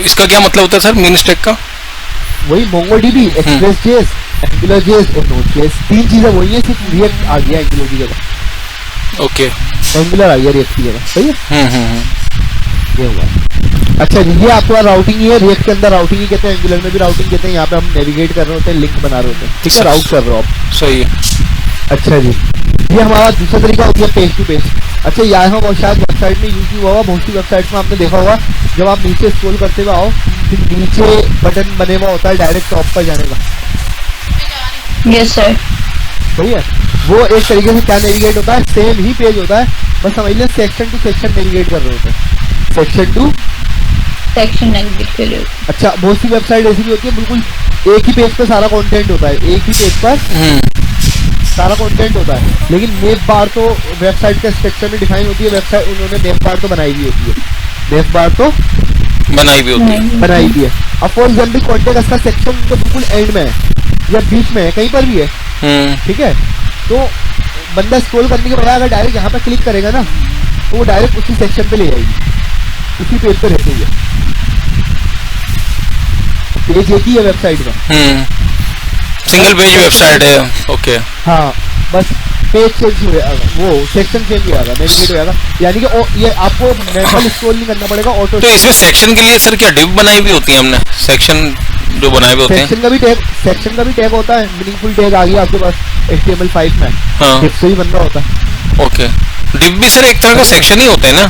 इसका क्या मतलब होता है सर मीन स्टेट का? वही मोंगोडीबी, एक्सप्रेस.जेएस, एंगुलर.जेएस और नोड.जेएस, 3 चीजें वही है, सिर्फ रिएक्ट आ गया एंगुलर की जगह। ओके, एंगुलर आ गया रिएक्ट की जगह। सही है, ये हुआ। अच्छा जी, ये आपका राउटिंग ही है। रिएक्ट के अंदर राउटिंग ही कहते हैं, एंगुलर में भी राउटिंग कहते हैं। यहाँ पे हम नेविगेट कर रहे होते हैं, लिंक बना रहे होते हैं, ठीक है, राउट कर रहे हो आप। सही है। अच्छा जी, ये हमारा दूसरा तरीका हो गया पेज टू पेज। अच्छा, यहाँ शायद वेबसाइट में यूज हुआ होगा, बहुत सी वेबसाइट में आपने देखा होगा जब आप नीचे स्क्रॉल करते हुए आओ फिर नीचे बटन बने हुआ होता है डायरेक्ट टॉप पर जाने का, यस सर। सही है। वो एक तरीके से क्या नेविगेट होता है, सेम ही पेज होता है, बस समझ लें सेक्शन टू सेक्शन नेविगेट कर रहे होते हैं, सेक्शन टू सेक्शन नेविगेट कर रहे हो। अच्छा बहुत सी वेबसाइट ऐसी भी होती है बिल्कुल एक ही पेज पर सारा कंटेंट होता है, एक ही पेज पर सारा कंटेंट होता है, लेकिन नेव बार तो वेबसाइट के स्ट्रक्चर में डिफाइन होती है, वेबसाइट उन्होंने नेव बार तो बनाई हुई होती है, नेव बार तो बनाई भी होती है, बनाई हुई है। अब फॉर एग्जाम्पल कॉन्टेक्ट का सेक्शन तो बिल्कुल एंड में है या बीच में है, कहीं पर भी है, ठीक है। तो बंदा स्क्रॉल करने के बजाय अगर डायरेक्ट यहाँ पर क्लिक करेगा ना तो वो डायरेक्ट उसी सेक्शन पे ले जाएगी, उसी पेज पे रहते हुए। पेज एक ही है वेबसाइट का, सिंगल पेज वेबसाइट है, ओके। हाँ बस पेज चेंज हो जाएगा, वो सेक्शन चेंज हो जाएगा, नेविगेट हो जाएगा, यानी कि ये आपको मैनुअल स्क्रॉल नहीं करना पड़ेगा, ऑटो। तो इसमें सेक्शन के लिए सर क्या डिव बनाई भी होती है हमने, सेक्शन जो बनाए हुए होते हैं? सेक्शन का भी टैग होता है, मीनिंगफुल टैग आ गया आपके पास HTML5 में, हाँ डिव से ही बन रहा होता है। ओके, डिव भी सर एक तरह का सेक्शन ही होते हैं ना?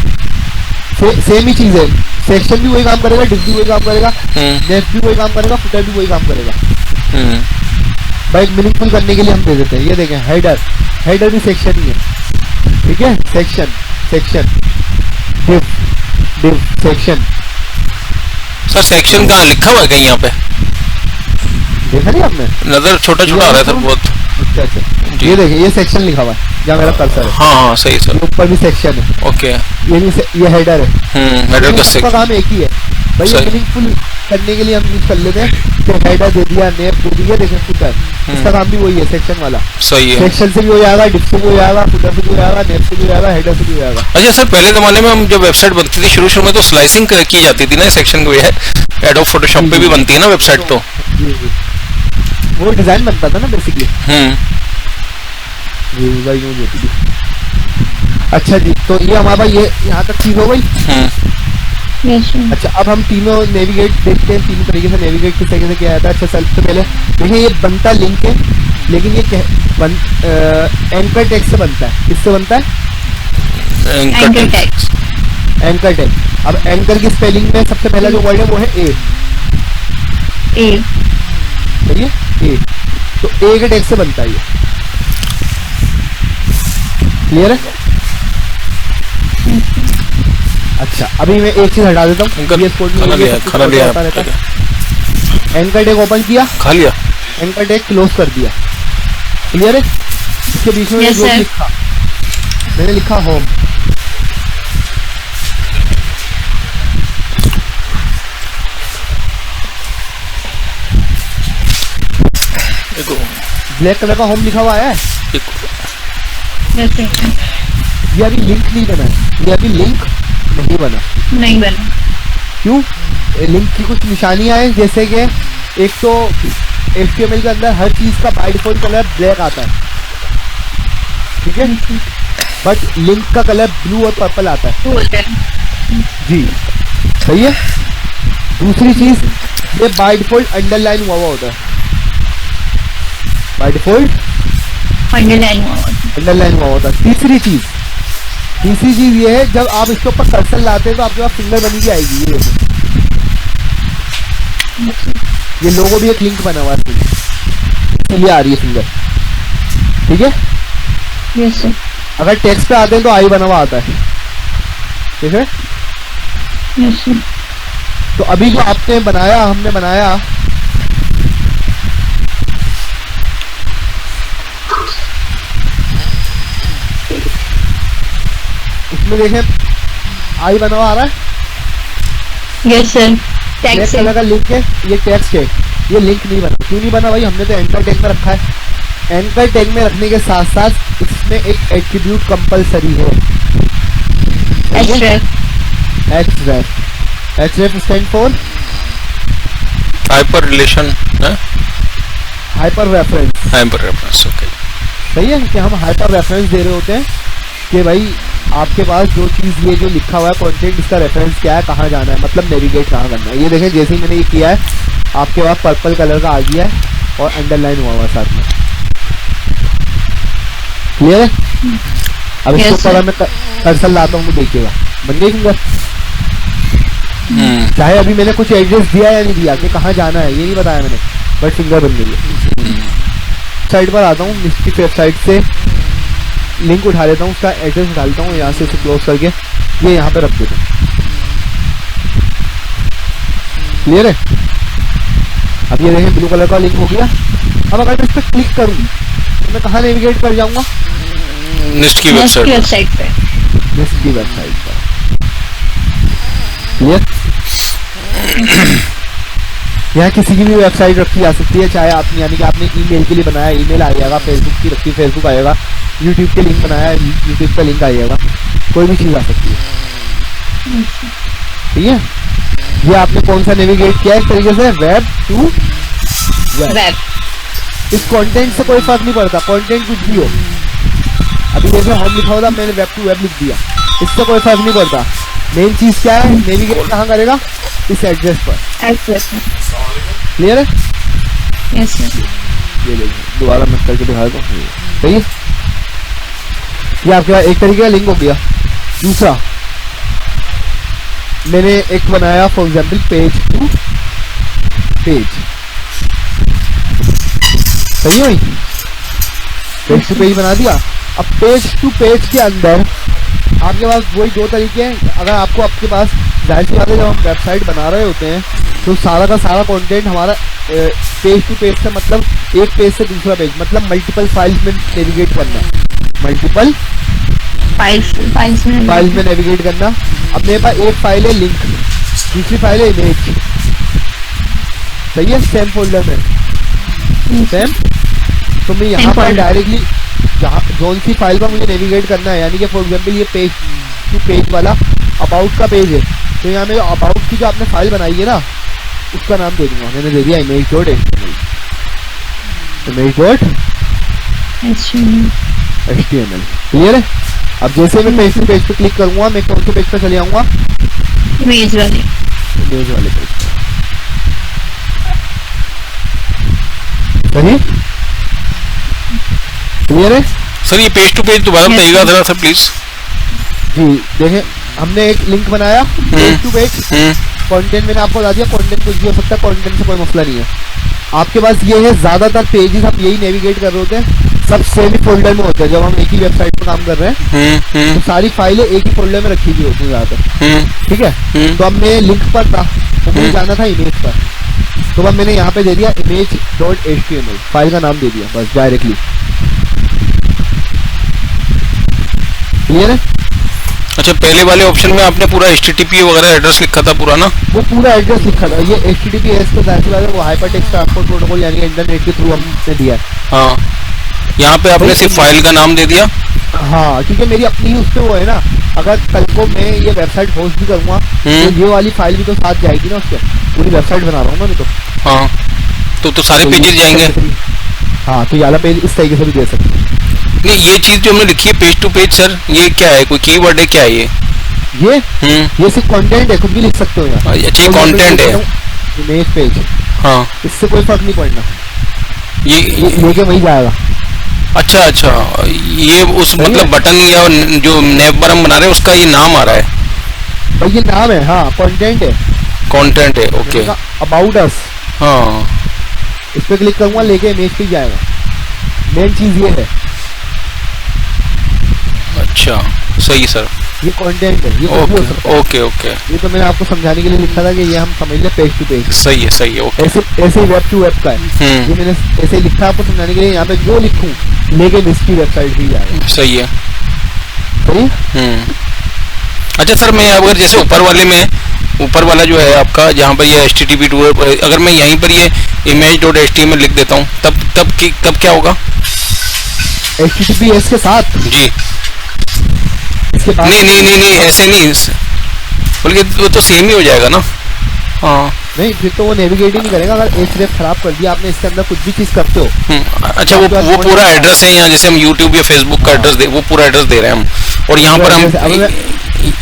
सेम ही चीज है, सेक्शन भी वही काम करेगा, डिव भी वही काम करेगा, नेव भी वही काम करेगा, फुटर भी वही काम करेगा। भाई मीनिंगफुल करने के लिए हम दे देते हैं, ये देखें हेडर, हेडर भी सेक्शन ही है, ठीक है, section section div div section. Sir section कहाँ लिखा हुआ है कहीं यहाँ पे? देखा नहीं आपने? नजर छोटा छोटा आ रहा है सर बहुत। अच्छा अच्छा, ये देखिए ये सेक्शन लिखा हुआ है जहाँ मेरा कर्सर है। हाँ हाँ सही सर, ऊपर भी सेक्शन है, ओके। ये हेडर है, हेडर का इसका काम एक ही है भाई, मीनिंगफुल करने के लिए हम यूज कर लेते हैं कि हेडर दे दिया, नेव दे दिया, देखिए फुटर, इसका काम भी वही है सेक्शन वाला। सही है, सेक्शन से भी हो जाएगा, डिव से भी हो जाएगा, फुटर से भी हो जाएगा, नेव से भी हो जाएगा, हेडर से भी हो जाएगा। अच्छा सर पहले जमाने में हम जब वेबसाइट बनती थी शुरू में तो स्लाइसिंग की जाती थी ना सेक्शन को, एडोब फोटोशॉप पे भी बनती है ना वेबसाइट तो? जी जी, वो डिजाइन बनता था ना बेसिकली। जी भाई यूज होती थी। अच्छा जी, तो ये हमारा ये यहाँ तक चीज हो गई। अच्छा अब हम तीनों नेविगेट देखते हैं, तीनों तरीके से नेविगेट किस तरीके से किया जाता है। अच्छा सबसे पहले देखिए ये बनता लिंक है, लेकिन ये एंकर टेक्स्ट से बनता है, किससे बनता है? Anchor text. Anchor text. अब एंकर की स्पेलिंग में सबसे पहला जो वर्ड है वो है ए, सही है, ए, तो ए के टेक्स्ट से बनता है ये, क्लियर है? अच्छा अभी मैं एक चीज हटा देता हूँ, खाना लिया, एंकर टैग ओपन किया, खा लिया, एंकर टैग क्लोज कर दिया, क्लियर है? इसके बीच में yes, जो लिखा मैंने लिखा होम, ब्लैक कलर का होम लिखा हुआ है, ये अभी लिंक नहीं बना है, ये अभी लिंक नहीं बना, नहीं बना। क्यों? लिंक की कुछ निशानियां हैं, जैसे कि एक तो HTML के अंदर हर चीज का बाय डिफॉल्ट कलर ब्लैक आता है, ठीक है, बट लिंक का कलर ब्लू और पर्पल आता है। जी सही है। दूसरी चीज ये बाय डिफॉल्ट अंडरलाइन हुआ होता है, बाय डिफॉल्ट अंडरलाइन हुआ होता है। तीसरी चीज ये है जब आप इसके ऊपर कर्सर लाते हैं तो आपके पास फिंगर बनी भी आएगी, ये देखो, ये लोगो भी एक लिंक बना हुआ है, इसलिए आ रही है फिंगर, ठीक है। Yes sir. अगर टेक्स्ट पे आते हैं तो आई बना हुआ आता है, ठीक है। Yes sir. तो अभी जो आपने बनाया, हमने बनाया, इसमें देखें आई बना हुआ आ रहा है, यस सर। टेक्स्ट का लिंक है, ये टेक्स्ट है, ये लिंक नहीं बना। क्यों नहीं बना भाई? हमने तो एंकर टैग में रखा है, एंकर टैग में रखने के साथ साथ इसमें एक एट्रीब्यूट कंपलसरी है, href stand for hyper relation, hyper reference, okay. सही है कि हम हाइपर रेफरेंस दे रहे होते हैं कि भाई आपके पास जो चीज ये जो लिखा हुआ है कंटेंट, इसका रेफरेंस क्या है, कहाँ जाना है, मतलब नेविगेट कहाँ करना है। ये देखें जैसे ही मैंने ये किया है आपके पास पर्पल कलर का आ गया है और अंडरलाइन हुआ हुआ साथ में, क्लियर है? अब इसके ऊपर मैं कर्सर लाता हूँ तो देखिएगा बन गई फिंगर, चाहे अभी मैंने कुछ एड्रेस दिया या नहीं दिया कि कहाँ जाना है ये नहीं बताया मैंने, बट फिंगर बन गई है। साइट पर आता हूँ, निफ्टी वेबसाइट से लिंक उठा लेता हूँ, उसका एड्रेस उठा लेता हूँ, यहाँ से इसे क्लोज करके ये यहाँ पे रख देता हूँ। क्लियर है? अब ये देखें ब्लू कलर का लिंक हो गया। अब अगर मैं इस पर क्लिक करूँ तो मैं कहाँ नेविगेट कर जाऊंगा? निफ्टी की नेक्स्ट वेबसाइट। वेबसाइट पे। निफ्टी वेबसाइट पर। क्लियर? यहाँ किसी की भी वेबसाइट रखी जा सकती है, चाहे आपने यानी कि आपने ईमेल के लिए बनाया ईमेल आ जाएगा, फेसबुक की रखी फेसबुक आएगा, यूट्यूब के लिंक बनाया यूट्यूब का लिंक आ जाएगा, कोई भी चीज़ आ सकती है। ठीक है? ये आपने कौन सा नेविगेट किया है इस तरीके से, वेब टू वेब। इस कंटेंट से कोई फर्क नहीं पड़ता, कंटेंट कुछ भी हो। अभी जैसे होम लिखा होता मैंने वेब टू वेब लिख दिया, इससे कोई फर्क नहीं पड़ता। मेन चीज क्या है, नेविगेट कहाँ करेगा? इस एड्रेस पर। एड्रेस। क्लियर है? Yes sir. ये देखिए दोबारा मैं करके दिखा देता हूँ। सही है? ये आपके पास एक तरीके का लिंक हो गया। दूसरा मैंने एक बनाया for example page to page. सही है? पेज टू पेज बना दिया। अब पेज टू पेज के अंदर आपके पास वही दो तरीके हैं। अगर आपको आपके पास जाहिर सी बात है जब हम वेबसाइट बना रहे होते हैं तो सारा का सारा कंटेंट हमारा पेज टू पेज से मतलब एक पेज से दूसरा पेज, मतलब मल्टीपल फाइल्स में नेविगेट करना, मल्टीपल फाइल्स में नेविगेट करना। अब मेरे पास एक फाइल है लिंक, दूसरी फाइल है इमेज। सही है? सेम फोल्डर में सेम। तो मैं यहाँ पर डायरेक्टली जहाँ जोन सी फाइल पर मुझे नेविगेट करना है, यानी कि फॉर एग्जाम्पल ये पेज टू पेज वाला अबाउट का पेज है, तो यहाँ में अबाउट की जो आपने फाइल बनाई है ना उसका नाम दे दूंगा, मैंने दे दिया इमेज डॉट HTML। क्लियर है? अब जैसे मैं पेज टू पेज पे क्लिक करूंगा मैं कौन से पेज पे चले जाऊंगा? इमेज वाले पेज पे। सही? क्लियर है? सर ये पेज टू पेज दोबारा बताइएगा जरा सर प्लीज। जी देखें हमने एक लिंक बनाया पेज टू पेज, कंटेंट मैंने आपको बता दिया, कंटेंट कुछ भी हो सकता है, कंटेंट से कोई मसला नहीं है। आपके पास ये है ज्यादातर पेजेस हम यही नेविगेट कर रहे होते हैं, सब सेम ही फोल्डर में होते हैं। जब हम एक ही वेबसाइट पर काम कर रहे हैं तो सारी फाइलें एक ही फोल्डर में रखी हुई होती है ज्यादातर। ठीक है? तो अब मैं लिंक पर था तो मुझे जाना था इमेज पर, तो अब मैंने यहाँ पे दे दिया image.html, फाइल का नाम दे दिया बस डायरेक्टली। क्लियर है? अच्छा पहले वाले ऑप्शन में आपने पूरा HTTP वगैरह एड्रेस लिखा था पूरा ना? वो पूरा एड्रेस लिखा था। ये HTTPS तो जाहिर सी बात है वो हाइपरटेक्स्ट ट्रांसपोर्ट प्रोटोकॉल यानी इंटरनेट के थ्रू हमने दिया है। हाँ यहाँ पे आपने सिर्फ फाइल का नाम दे दिया। हाँ क्योंकि मेरी अपनी उस पे वो है ना, अगर कल को मैं ये वेबसाइट होस्ट भी करूंगा तो ये वाली फाइल भी तो साथ जाएगी ना उसके, पूरी वेबसाइट बना रहा हूँ ना मैं तो। हाँ तो सारे पेजेस जाएंगे। हाँ तो ये वाला पेज इस तरीके से भी दे सकते हैं। नहीं ये चीज जो हमने लिखी है पेज टू पेज सर ये क्या है, कोई कीवर्ड है क्या है ये? ये सिर्फ कंटेंट है, कुछ भी लिख सकते हो यार। अच्छा कंटेंट है। Image page. हाँ इससे कोई फर्क नहीं पड़ना, ये लेके वही जाएगा। अच्छा ये उस मतलब बटन या जो नेव बार हम बना रहे हैं उसका ये नाम आ रहा है भाई, ये नाम है। हाँ कंटेंट है, कंटेंट है। Okay about us. हाँ इस पे क्लिक करूंगा लेके इमेज पे जाएगा। मेन चीज ये है। अच्छा सही सर, ये कंटेंट है, ये कुछ भी हो सकता है। ओके ये तो मैंने आपको समझाने के लिए लिखा था कि ये हम समझ ले पेज टू पेज। सही है ओके। ऐसे ही वेब टू वेब का है। ये मैंने ऐसे ही लिखा आपको समझाने के लिए, यहाँ पे जो लिखूं लेके इसकी वेबसाइट भी जाएगा। सही है। सही? अच्छा सर मैं अगर जैसे ऊपर वाला जो है आपका जहाँ पर ये HTTP2 अगर मैं यहीं पर ये image.html लिख देता हूँ तब क्या होगा? HTTPS के साथ जी इसके बाद नहीं ऐसे नहीं, बल्कि वो तो सेम ही हो जाएगा ना। हाँ नहीं फिर तो वो नेविगेट ही नहीं करेगा। अगर href खराब कर दिया आपने, इसके अंदर कुछ भी चीज करते हो। अच्छा वो पूरा एड्रेस है यहाँ, जैसे हम YouTube या Facebook का एड्रेस वो पूरा एड्रेस दे रहे हैं हम, और यहाँ पर हम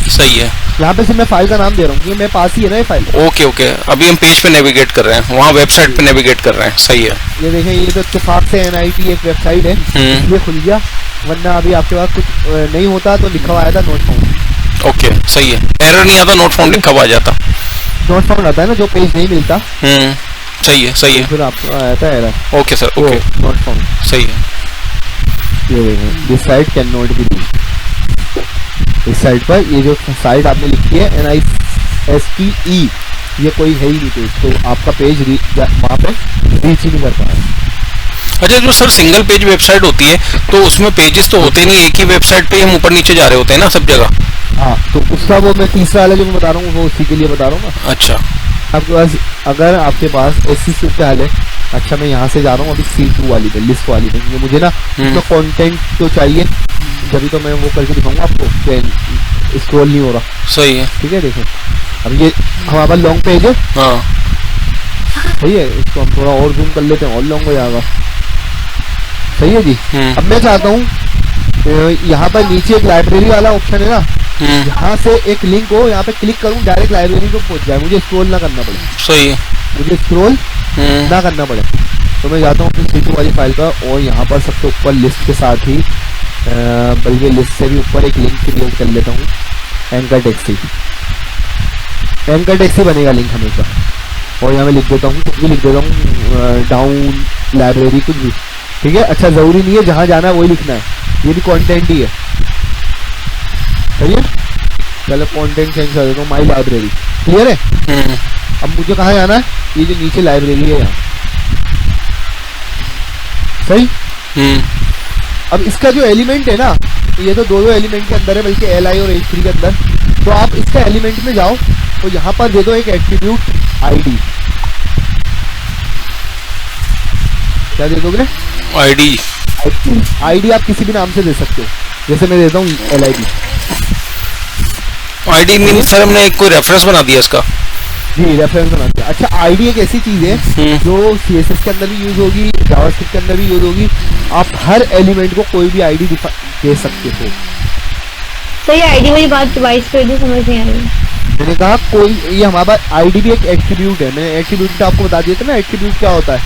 सही है। यहाँ पे सिर्फ मैं फाइल का नाम दे रहा हूँ, मेरे पास ही है ना ये फाइल। ओके अभी हम पेज पे नेविगेट कर रहे हैं, वहाँ वेबसाइट पे नेविगेट कर रहे हैं। सही है। ये देखें ये तो इत्तेफाक से NIT एक वेबसाइट है इसलिए खुल गया, वरना अभी आपके पास कुछ नहीं होता तो लिखा हुआ आया था नोट फाउंड। ओके सही है, एरर नहीं आता, नोट फाउंड लिखा हुआ आ जाता। नॉट फाउंड आता है ना, जो पेज नहीं मिलता, सही है सही तो है। फिर आपको आता है एरर, ओके सर वो ओके नॉट फाउंड। सही है। ये देखें, this site can not be reached. इस साइट पर ये जो साइट आपने लिखी है NISTE, ये कोई है ही नहीं पेज, तो आपका पेज वहाँ पे रीच ही नहीं कर पा रहा है। अच्छा जो सर सिंगल पेज वेबसाइट होती है तो उसमें पेजेस तो होते नहीं, एक ही वेबसाइट पे हम ऊपर नीचे जा रहे होते हैं ना सब जगह। हाँ, तो उसका वो मैं तीसरा वाला जो मैं बता रहा हूँ वो उसी के लिए बता रहा हूँ ना। अच्छा आपके पास, अगर आपके पास ऐसी सूट हाल है, अच्छा मैं यहाँ से जा रहा हूँ अभी C2 वाली पे, लिस्ट वाली पे, क्योंकि मुझे ना उसमें कंटेंट तो चाहिए, जब तो मैं वो करके दिखाऊंगा आपको, स्क्रॉल नहीं हो रहा। सही है। ठीक है, देखो अब ये हमारे पास लॉन्ग पेज है, हाँ सही है, इसको हम थोड़ा और जूम कर लेते हैं और लॉन्ग हो जाएगा। सही है जी। अब मैं चाहता हूँ यहाँ पर नीचे एक लाइब्रेरी वाला ऑप्शन है ना, यहाँ से एक लिंक हो, यहाँ पे क्लिक करूँ डायरेक्ट लाइब्रेरी को पहुंच जाए, मुझे स्क्रॉल ना करना पड़े। सही है। मुझे स्क्रॉल ना करना पड़े, तो मैं जाता हूँ अपनी C2 वाली फाइल पर, और यहाँ पर सबसे ऊपर लिस्ट के साथ ही बल्कि लिस्ट से भी ऊपर एक लिंक क्रिएट कर लेता हूँ, एंकर टैक्सी। एंकर टैक्सी बनेगा लिंक हमेशा, और यहाँ मैं लिख देता हूँ, कुछ भी लिख देता हूँ, डाउन लाइब्रेरी कुछ भी। ठीक है, अच्छा जरूरी नहीं है जहाँ जाना है वही लिखना है, ये भी कंटेंट ही है। सही है, चलो कंटेंट चेंज कर देता हूँ, माई लाइब्रेरी। क्लियर है। अब मुझे कहाँ जाना है, ये जो नीचे लाइब्रेरी है यहाँ। सही। अब इसका जो एलिमेंट है ना, ये तो दो एलिमेंट के अंदर है, बल्कि LI और H3 के अंदर, तो आप इसका एलिमेंट में जाओ तो यहाँ पर दे दो एक एट्रीब्यूट ID। क्या दे दोगे? ID आप किसी भी नाम से दे सकते हो, जैसे मैं देता हूँ LID। ID मीन सर हमने एक कोई रेफरेंस बना दिया इसका। जी, रेफरेंस बना दिया। अच्छा, ID एक ऐसी चीज है जो CSS के अंदर भी यूज होगी, जावास्क्रिप्ट के अंदर भी यूज होगी, आप हर एलिमेंट को कोई भी ID दे सकते हो। सही आईडी वाली बात डिवाइस पे भी समझ नहीं आ रही। मैंने कहा कोई, ये हमारे पास ID भी एक एट्रीब्यूट है, मैंने एट्रीब्यूट आपको बता दिया था ना, एट्रीब्यूट क्या होता है।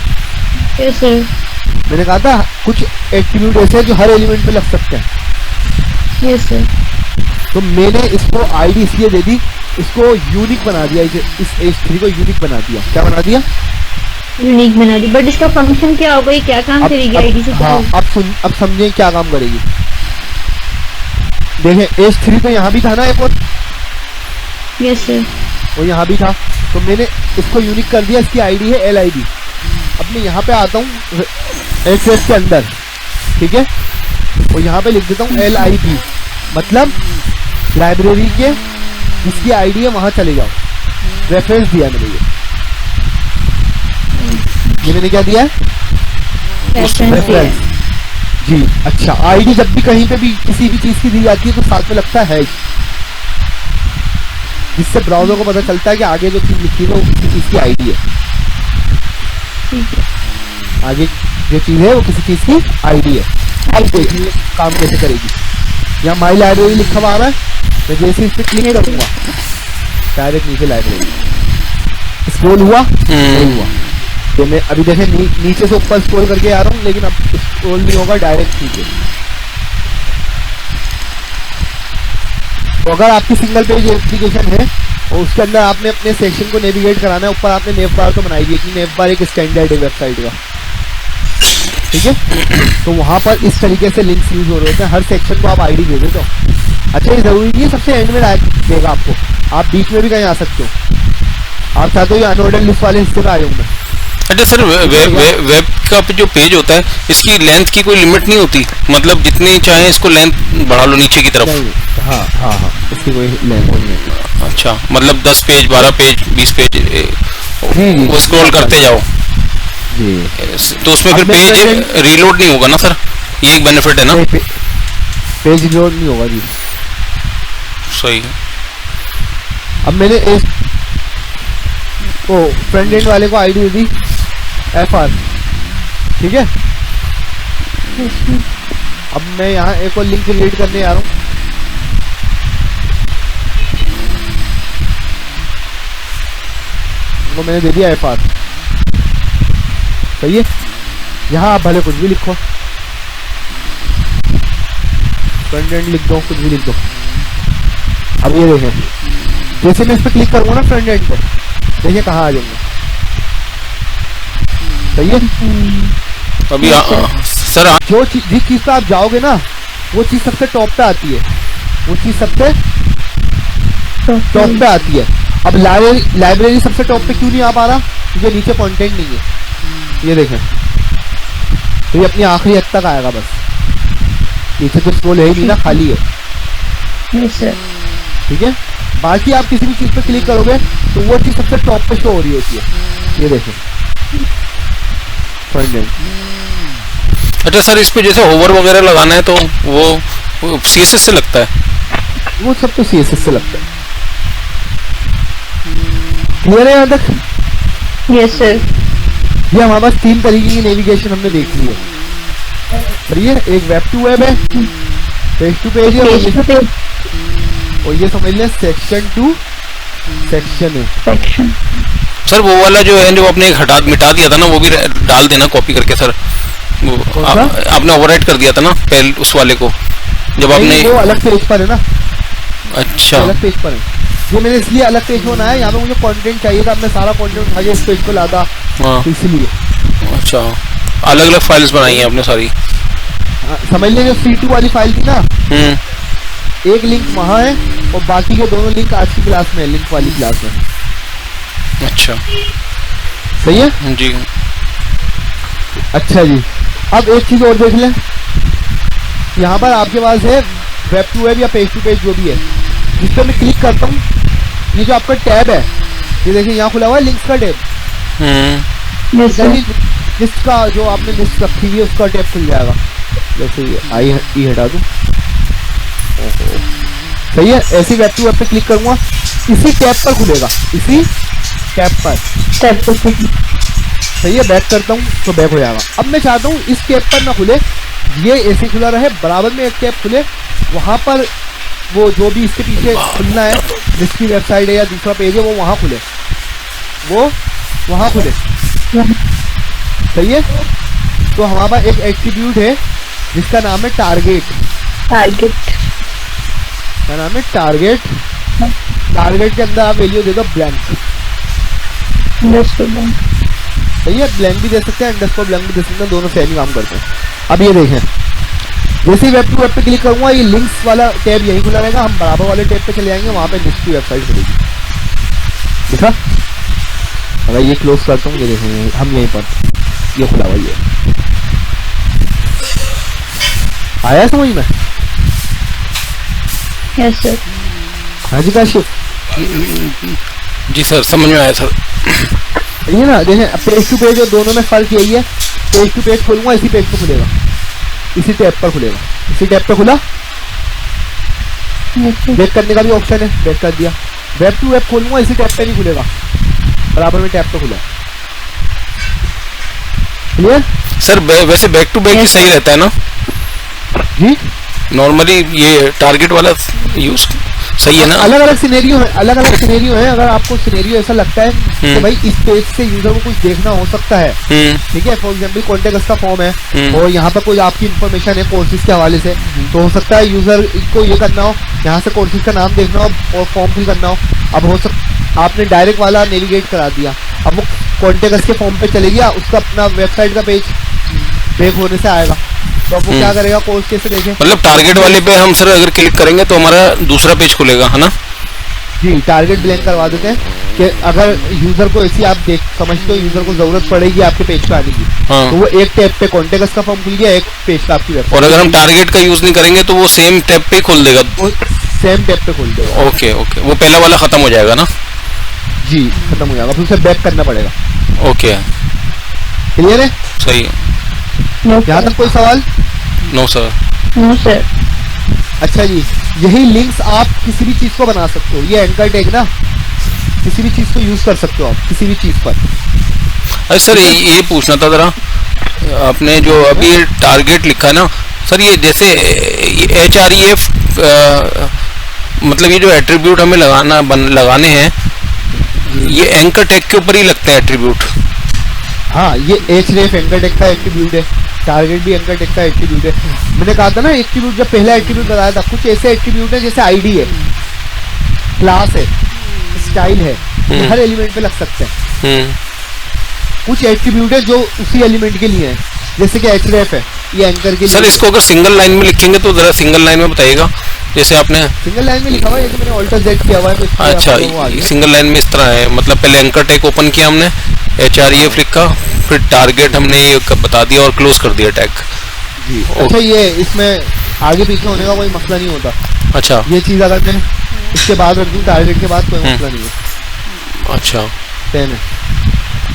Yes sir. मैंने कहा था कुछ एट्रीब्यूट ऐसे हैं जो हर एलिमेंट पे लग सकते हैं। Yes sir. तो मैंने इसको ID इसलिए दे दी, इसको यूनिक बना दिया, इस H3 को यूनिक बना दिया। क्या बना दिया? यूनिक बना दी। बट इसका फंक्शन क्या होगा, ये क्या काम करेगी आईडी से? हाँ, अब समझें क्या काम करेगी। देखें, H3 तो यहाँ भी था ना एक और। Yes sir. वो यहाँ भी था, तो मैंने इसको यूनिक कर दिया, इसकी ID है LID। अब मैं यहाँ पे आता हूँ एक्सेस के अंदर, ठीक है, और यहाँ पे लिख देता हूँ LIB, मतलब लाइब्रेरी के जिसकी ID है वहां चले जाओ। रेफरेंस दिया मैंने, ये मैंने क्या दिया है? रेफरेंस। जी, अच्छा, ID जब भी कहीं पे भी किसी भी चीज की दी जाती है तो साथ में लगता है, जिससे ब्राउजर को पता चलता है कि आगे जो चीज लिखी है वो किसी चीज की ID है। आगे जो चीज है वो किसी चीज की ID है। देखिए काम कैसे करेगी। यहाँ माई लाइब्रेरी लिखा हुआ आ रहा है, मैं जैसे इस पे क्लिक करूंगा डायरेक्ट नीचे लाइब्रेरी स्क्रॉल हुआ, नहीं हुआ। तो मैं अभी देखें नीचे से ऊपर स्क्रॉल करके आ रहा हूँ, लेकिन अब स्क्रॉल नहीं होगा, डायरेक्ट नीचे। तो अगर आपकी सिंगल पेज एप्लीकेशन है और उसके अंदर आपने अपने सेक्शन को नेविगेट कराना है, ऊपर आपने नेव बार तो बनाई है कि नेव बार एक स्टैंडर्ड है वेबसाइट का, ठीक है, तो वहां पर इस तरीके से लिंक्स यूज हो रहे होते हैं, हर सेक्शन को आप ID दे देते हो। अच्छा, ये जरूरी नहीं है सबसे एंड में देगा आपको, आप बीच में भी कहीं आ सकते हो। आप चाहते हो ये अनऑर्डर लिस्ट वाले हिस्से पे आ जाऊँ मैं। अच्छा सर, वेब का जो पेज होता है इसकी लेंथ की कोई लिमिट नहीं होती, मतलब जितनी चाहे इसको लेंथ बढ़ा लो नीचे की तरफ? नहीं, हाँ हाँ हाँ, इसकी कोई लेंथ नहीं है। अच्छा, मतलब 10 पेज 12 पेज 20 पेज वो स्क्रॉल करते जाओ जी। तो उसमें फिर पेज रीलोड नहीं होगा ना सर, ये एक बेनिफिट है ना? पेज रीलोड नहीं होगा जी। सही है। अब मैंने इस फ्रंट एंड वाले को ID दे दी FR, ठीक है। अब मैं यहाँ एक और लिंक क्रिएट करने आ रहा हूँ, वो मैंने दे दिया FR, सही है। यहाँ आप भले कुछ भी लिखो, फ्रंट एंड लिख दो, कुछ भी लिख दो। अब ये देखें, जैसे मैं इस पर क्लिक करूंगा ना फ्रंट एंड पर, देखिए कहाँ आ जाएंगे। सही है। अभी सर जो जिस चीज पे आप जाओगे ना वो चीज सबसे टॉप पे आती है, वो चीज सबसे टॉप पे आती है। अब लाइब्रेरी सबसे टॉप पे क्यों नहीं आ पा रहा? क्योंकि नीचे कंटेंट नहीं है। ये देखें, तो ये अपनी आखिरी हद तक आएगा बस, नीचे तो स्क्रॉल है ही नहीं ना, खाली है। Yes sir. ठीक है, बाकी आप किसी भी चीज पे क्लिक करोगे तो वो चीज सबसे टॉप पे शो हो रही होती है। ये देखें फ्रंट एंड। अच्छा सर, इस पे जैसे होवर वगैरह लगाना है तो वो CSS से लगता है? वो सब तो CSS से लगता है। क्लियर है यहाँ तक? Yes sir. ये हमारे पास 3 तरीके की नेविगेशन हमने देख ली है। और ये एक वेब टू वेब है, पेज टू पेज है, और ये समझ लें सेक्शन टू सेक्शन है। सेक्शन। सर वो वाला जो है, जो आपने हटा मिटा दिया था ना, वो भी डाल देना कॉपी करके सर। वो आपने ओवरराइट कर दिया था ना पहले उस वाले को, जब आपने वो अलग पेज पर है ना। अच्छा, अलग पेज पर है। ये मैंने इसलिए अलग पेज बनाया है, यहाँ पे मुझे कंटेंट चाहिए था, मैं सारा कंटेंट उठा के इस पेज पे लाता, हाँ तो इसलिए। अच्छा, अलग अलग फाइल्स बनाई हैं आपने सारी। समझ लें जो C2 वाली फाइल थी ना, एक लिंक वहाँ है और बाकी के दोनों लिंक आज की क्लास में है, लिंक वाली क्लास में। अच्छा सही है जी। अच्छा जी, अब एक चीज और देख लें, यहाँ पर आपके पास है वेब टू वेब या पेज टू पेज जो भी है, जिस पर मैं क्लिक करता हूँ, ये जो आपका टैब है, ये देखिए यहाँ खुला हुआ है लिंक्स का टैब। Yes sir. लिस्ट का जो आपने लिस्ट रखी हुई है उसका टैब खुल जाएगा। जैसे ई हटा दूँ, सही है। ऐसी वेब टू वेब पे क्लिक करूंगा, इसी टैब पर खुलेगा, इसी टैब पर। सही है, बैक करता हूँ तो बैक हो जाएगा। अब मैं चाहता हूँ इस टैब पर ना खुले, ये ऐसे खुला रहे, बराबर में एक टैब खुले, वहां पर वो जो भी इसके पीछे खुलना है, जिसकी वेबसाइट है या दूसरा पेज है, वो वहां खुले, वो वहां खुले। सही है। तो हमारे पास एक एट्रीब्यूट है जिसका नाम है टारगेट। टारगेट क्या नाम है? टारगेट। टारगेट के अंदर आप वैल्यू दे दो ब्लैंक। सही है, ब्लैंक भी दे सकते हैं, अंडरस्कोर ब्लैंक भी दे सकते हैं, दोनों सेम ही काम करते हैं। अब ये देखें, जैसे ही वेब टू वेब पे क्लिक करूंगा, ये लिंक्स वाला टैब यहीं खुला रहेगा, हम बराबर वाले टैब पे चले जाएंगे, वहां पे लिस्ट की वेबसाइट खुलेगी। देखा? अगर ये क्लोज करता हूँ, ये देखेंगे हम यहीं पर, ये खुला हुआ ये आया समझ में? Yes sir. हाँ जी काशिफ जी सर, समझ में आया सर। ये ना देखें, पेज टू पेज और दोनों में फर्क यही है, पेज टू पेज खोलूंगा इसी पेज पे खुलेगा, इसी टैब पर खुलेगा, इसी टैब पे खुला। बैक करने का भी ऑप्शन है, बैक कर दिया। वेब टू वेब खोलूंगा इसी टैब पे नहीं खुलेगा, बराबर में टैब पे खुला। क्लियर? सर वैसे बैक टू बैक ही सही रहता है ना जी? नॉर्मली ये टारगेट वाला यूज सही है ना? अलग अलग सिनेरियो है, अलग अलग सिनेरियो है। अगर आपको सिनेरियो ऐसा लगता है कि भाई इस पेज से यूजर को कुछ देखना हो सकता है, ठीक है, फॉर एग्जांपल कॉन्टेक्ट का फॉर्म है और यहाँ पर कोई आपकी इन्फॉर्मेशन है कोर्सेज के हवाले से, तो हो सकता है यूजर को ये करना हो, यहाँ से कोर्सेज का नाम देखना हो और फॉर्म फिल करना हो। अब हो सकता आपने डायरेक्ट वाला नेविगेट करा दिया, अब वो कॉन्टेक्ट के फॉर्म पे चले गया, उसका अपना वेबसाइट का पेज बैक होने से आएगा, तो अब वो क्या करेगा, कोर्स कैसे देखे? मतलब टारगेट वाले पे हम सर अगर क्लिक करेंगे तो हमारा दूसरा पेज खुलेगा, है ना? जी, टारगेट ब्लैंक करवा देते हैं कि अगर यूजर को ऐसी आप देख समझते हो यूजर को जरूरत पड़ेगी आपके पेज पे आने की, हाँ। तो वो एक टैब पे कॉन्टेक्ट का फॉर्म खुल गया, एक पेज पे आपकी वेबसाइट। और अगर हम टारगेट का यूज नहीं करेंगे तो वो सेम टैब पे ही खोल देगा? वो सेम टैब पे खोल देगा। ओके ओके, वो पहला वाला खत्म हो जाएगा ना? जी, खत्म हो जाएगा, फिर उसे बैक करना पड़ेगा। ओके, क्लियर है? सही है। यहाँ तक कोई सवाल? No sir. No sir. अच्छा जी, यही लिंक्स आप किसी भी चीज को बना सकते हो, ये एंकर टैग ना, किसी भी चीज को यूज कर सकते हो आप किसी भी चीज पर। अरे सर ये पूछना था जरा, आपने जो अभी टारगेट लिखा है ना सर, ये जैसे HREF मतलब ये जो एट्रीब्यूट हमें लगाने हैं, ये एंकर टैग के ऊपर ही लगते हैं एट्रीब्यूट? हाँ, ये href एंकर टैग का एट्रीब्यूट है, टारगेट भी एंकर टैग का एट्रीब्यूट है। मैंने कहा था ना एट्रीब्यूट, जब पहला एट्रीब्यूट बताया था, कुछ ऐसे एट्रीब्यूट है जैसे आईडी है, क्लास है, स्टाइल है, ये हर एलिमेंट पे लग सकते हैं। हम्म। कुछ एट्रीब्यूट है जो उसी एलिमेंट के लिए है, जैसे कि href है, ये एंकर के लिए। सर इसको अगर सिंगल लाइन में लिखेंगे तो जरा सिंगल लाइन में बताइएगा, जैसे आपने सिंगल लाइन में लिखा हुआ है, ये तो मैंने ऑल्टर जेड किया हुआ है, तो इसमें अच्छा आपको वो आ गया। सिंगल लाइन में इस तरह है, मतलब पहले एंकर टैग ओपन किया हमने, href लिखा, फिर टारगेट हमने ये बता दिया और क्लोज कर दिया टैग। जी अच्छा, ये इसमें आगे पीछे होने का कोई मसला नहीं होता। अच्छा ये चीज अगर मैं इसके बाद रख दूं टारगेट के बाद, कोई मसला नहीं है। अच्छा सेम है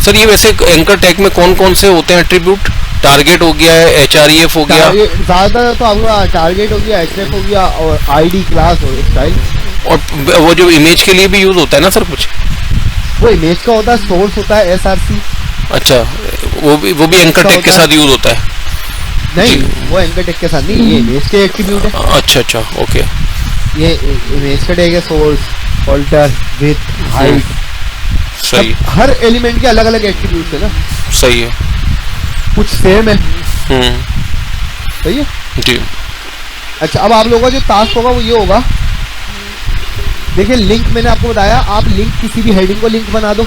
सर। ये वैसे एंकर टैग में कौन कौन से होते हैं एट्रीब्यूट? टारगेट हो गया है, href हो गया, ज्यादा तो आपका टारगेट हो गया, href हो गया, और आईडी क्लास और स्टाइल। और वो जो इमेज के लिए भी यूज होता है ना सर कुछ? वो इमेज का होता है, सोर्स होता है src। अच्छा वो भी एंकर टैग के साथ यूज होता है? नहीं, वो एंकर टैग के साथ नहीं, ये इमेज के एट्रीब्यूट है। अच्छा अच्छा ओके। ये इमेज का टैग है, सोर्स, ऑल्टर, विड्थ, हाइट। सही हर एलिमेंट के अलग अलग एट्रीब्यूट है ना। सही है। कुछ सेम है, हम्म। सही है जी अच्छा। अब आप लोगों का जो टास्क होगा वो ये होगा, देखिए लिंक मैंने आपको बताया, आप लिंक किसी भी हेडिंग को लिंक बना दो,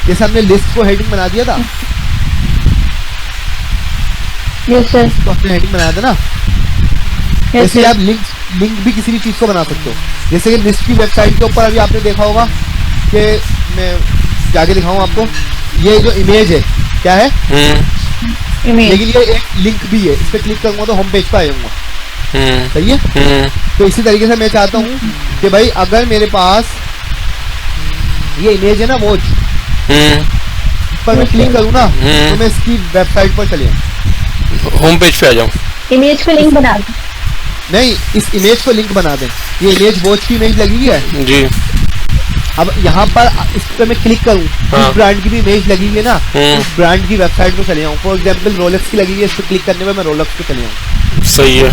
जैसे हमने लिस्ट को हेडिंग बना दिया था, यस सर, तो आपने हेडिंग बनाया था ना, यस ऐसे सर, आप लिंक भी किसी भी चीज को बना सकते हो। जैसे कि लिस्ट की वेबसाइट के ऊपर अभी आपने देखा होगा कि मैं जाके दिखाऊं आपको, ये जो इमेज है क्या है, इमेज, लेकिन ये एक लिंक भी है, इस पर क्लिक करूंगा तो होम पेज पर आ जाऊंगा, सही है। तो इसी तरीके से मैं चाहता हूँ कि भाई अगर मेरे पास ये इमेज है ना, वॉच पर मैं क्लिक करूँ ना, तो मैं इसकी वेबसाइट पर चले जाऊँ, होम पेज पे आ जाऊँ। इमेज को लिंक बना दो। नहीं, इस इमेज को लिंक बना दें। ये इमेज वॉच की इमेज लगी हुई है जी। अब यहाँ पर इस पर मैं क्लिक करूँ, हाँ। उस ब्रांड की भी इमेज लगी हुई है ना, उस ब्रांड की वेबसाइट पर चले जाऊँ। फॉर एग्जाम्पल रोलेक्स की लगी हुई है, इस पर क्लिक करने में मैं रोलेक्स पे चले जाऊँ। सही है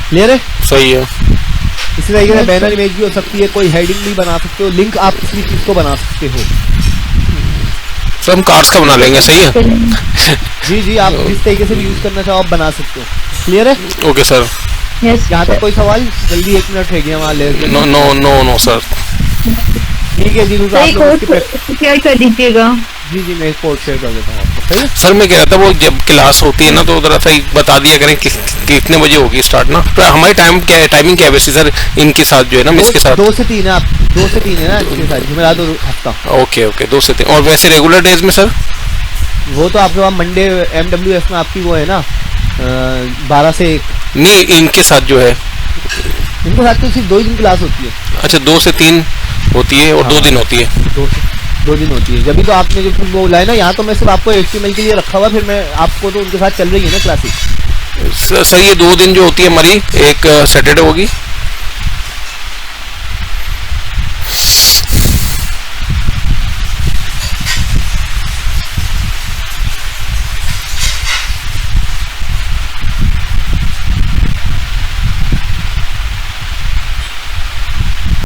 क्लियर है? सही है। इसी तरीके से बैनर इमेज भी हो सकती है, कोई हेडिंग भी बना सकते हो, लिंक आप किसी चीज को बना सकते हो। सर हम कार्ड्स का बना लेंगे, सही है। जी जी, आप जिस तरीके से भी यूज करना चाहो आप बना सकते हो। क्लियर है? Okay sir. यस यहाँ तक कोई सवाल? जल्दी 1 मिनट रह गया वहाँ ले। No no no no sir. ठीक है जी, तो सही, आप लोग कोड इसकी प्रैक्टिस। शेयर कर दीजिएगा। जी जी, मैं कोड शेयर कर देता हूँ आपको। सही है? सर मैं कह रहा था वो जब क्लास होती है ना तो जरा सा बता दिया करें कितने बजे होगी स्टार्ट ना, तो हमारी टाइमिंग क्या है वैसे सर इनके साथ जो है ना, मिस के साथ? 2 से 3 है, आप 2 से 3 है ना इनके साथ, जुमेरात और हफ्ता। ओके ओके 2 से 3। और वैसे रेगुलर डेज में सर? वो तो आपके वहाँ मंडे MWF में आपकी वो है ना 12 से 1। नहीं इनके साथ जो है, इनके साथ तो सिर्फ 2 ही दिन क्लास होती है। अच्छा 2 से 3 होती है और 2 दिन होती है। 2 दिन होती है। जब भी तो आपने जो वो बोला है ना, यहाँ तो मैं सिर्फ आपको HTML के लिए रखा हुआ, फिर मैं आपको तो उनके साथ चल रही है ना क्लासेस। सर ये 2 दिन जो होती है हमारी, एक सैटरडे होगी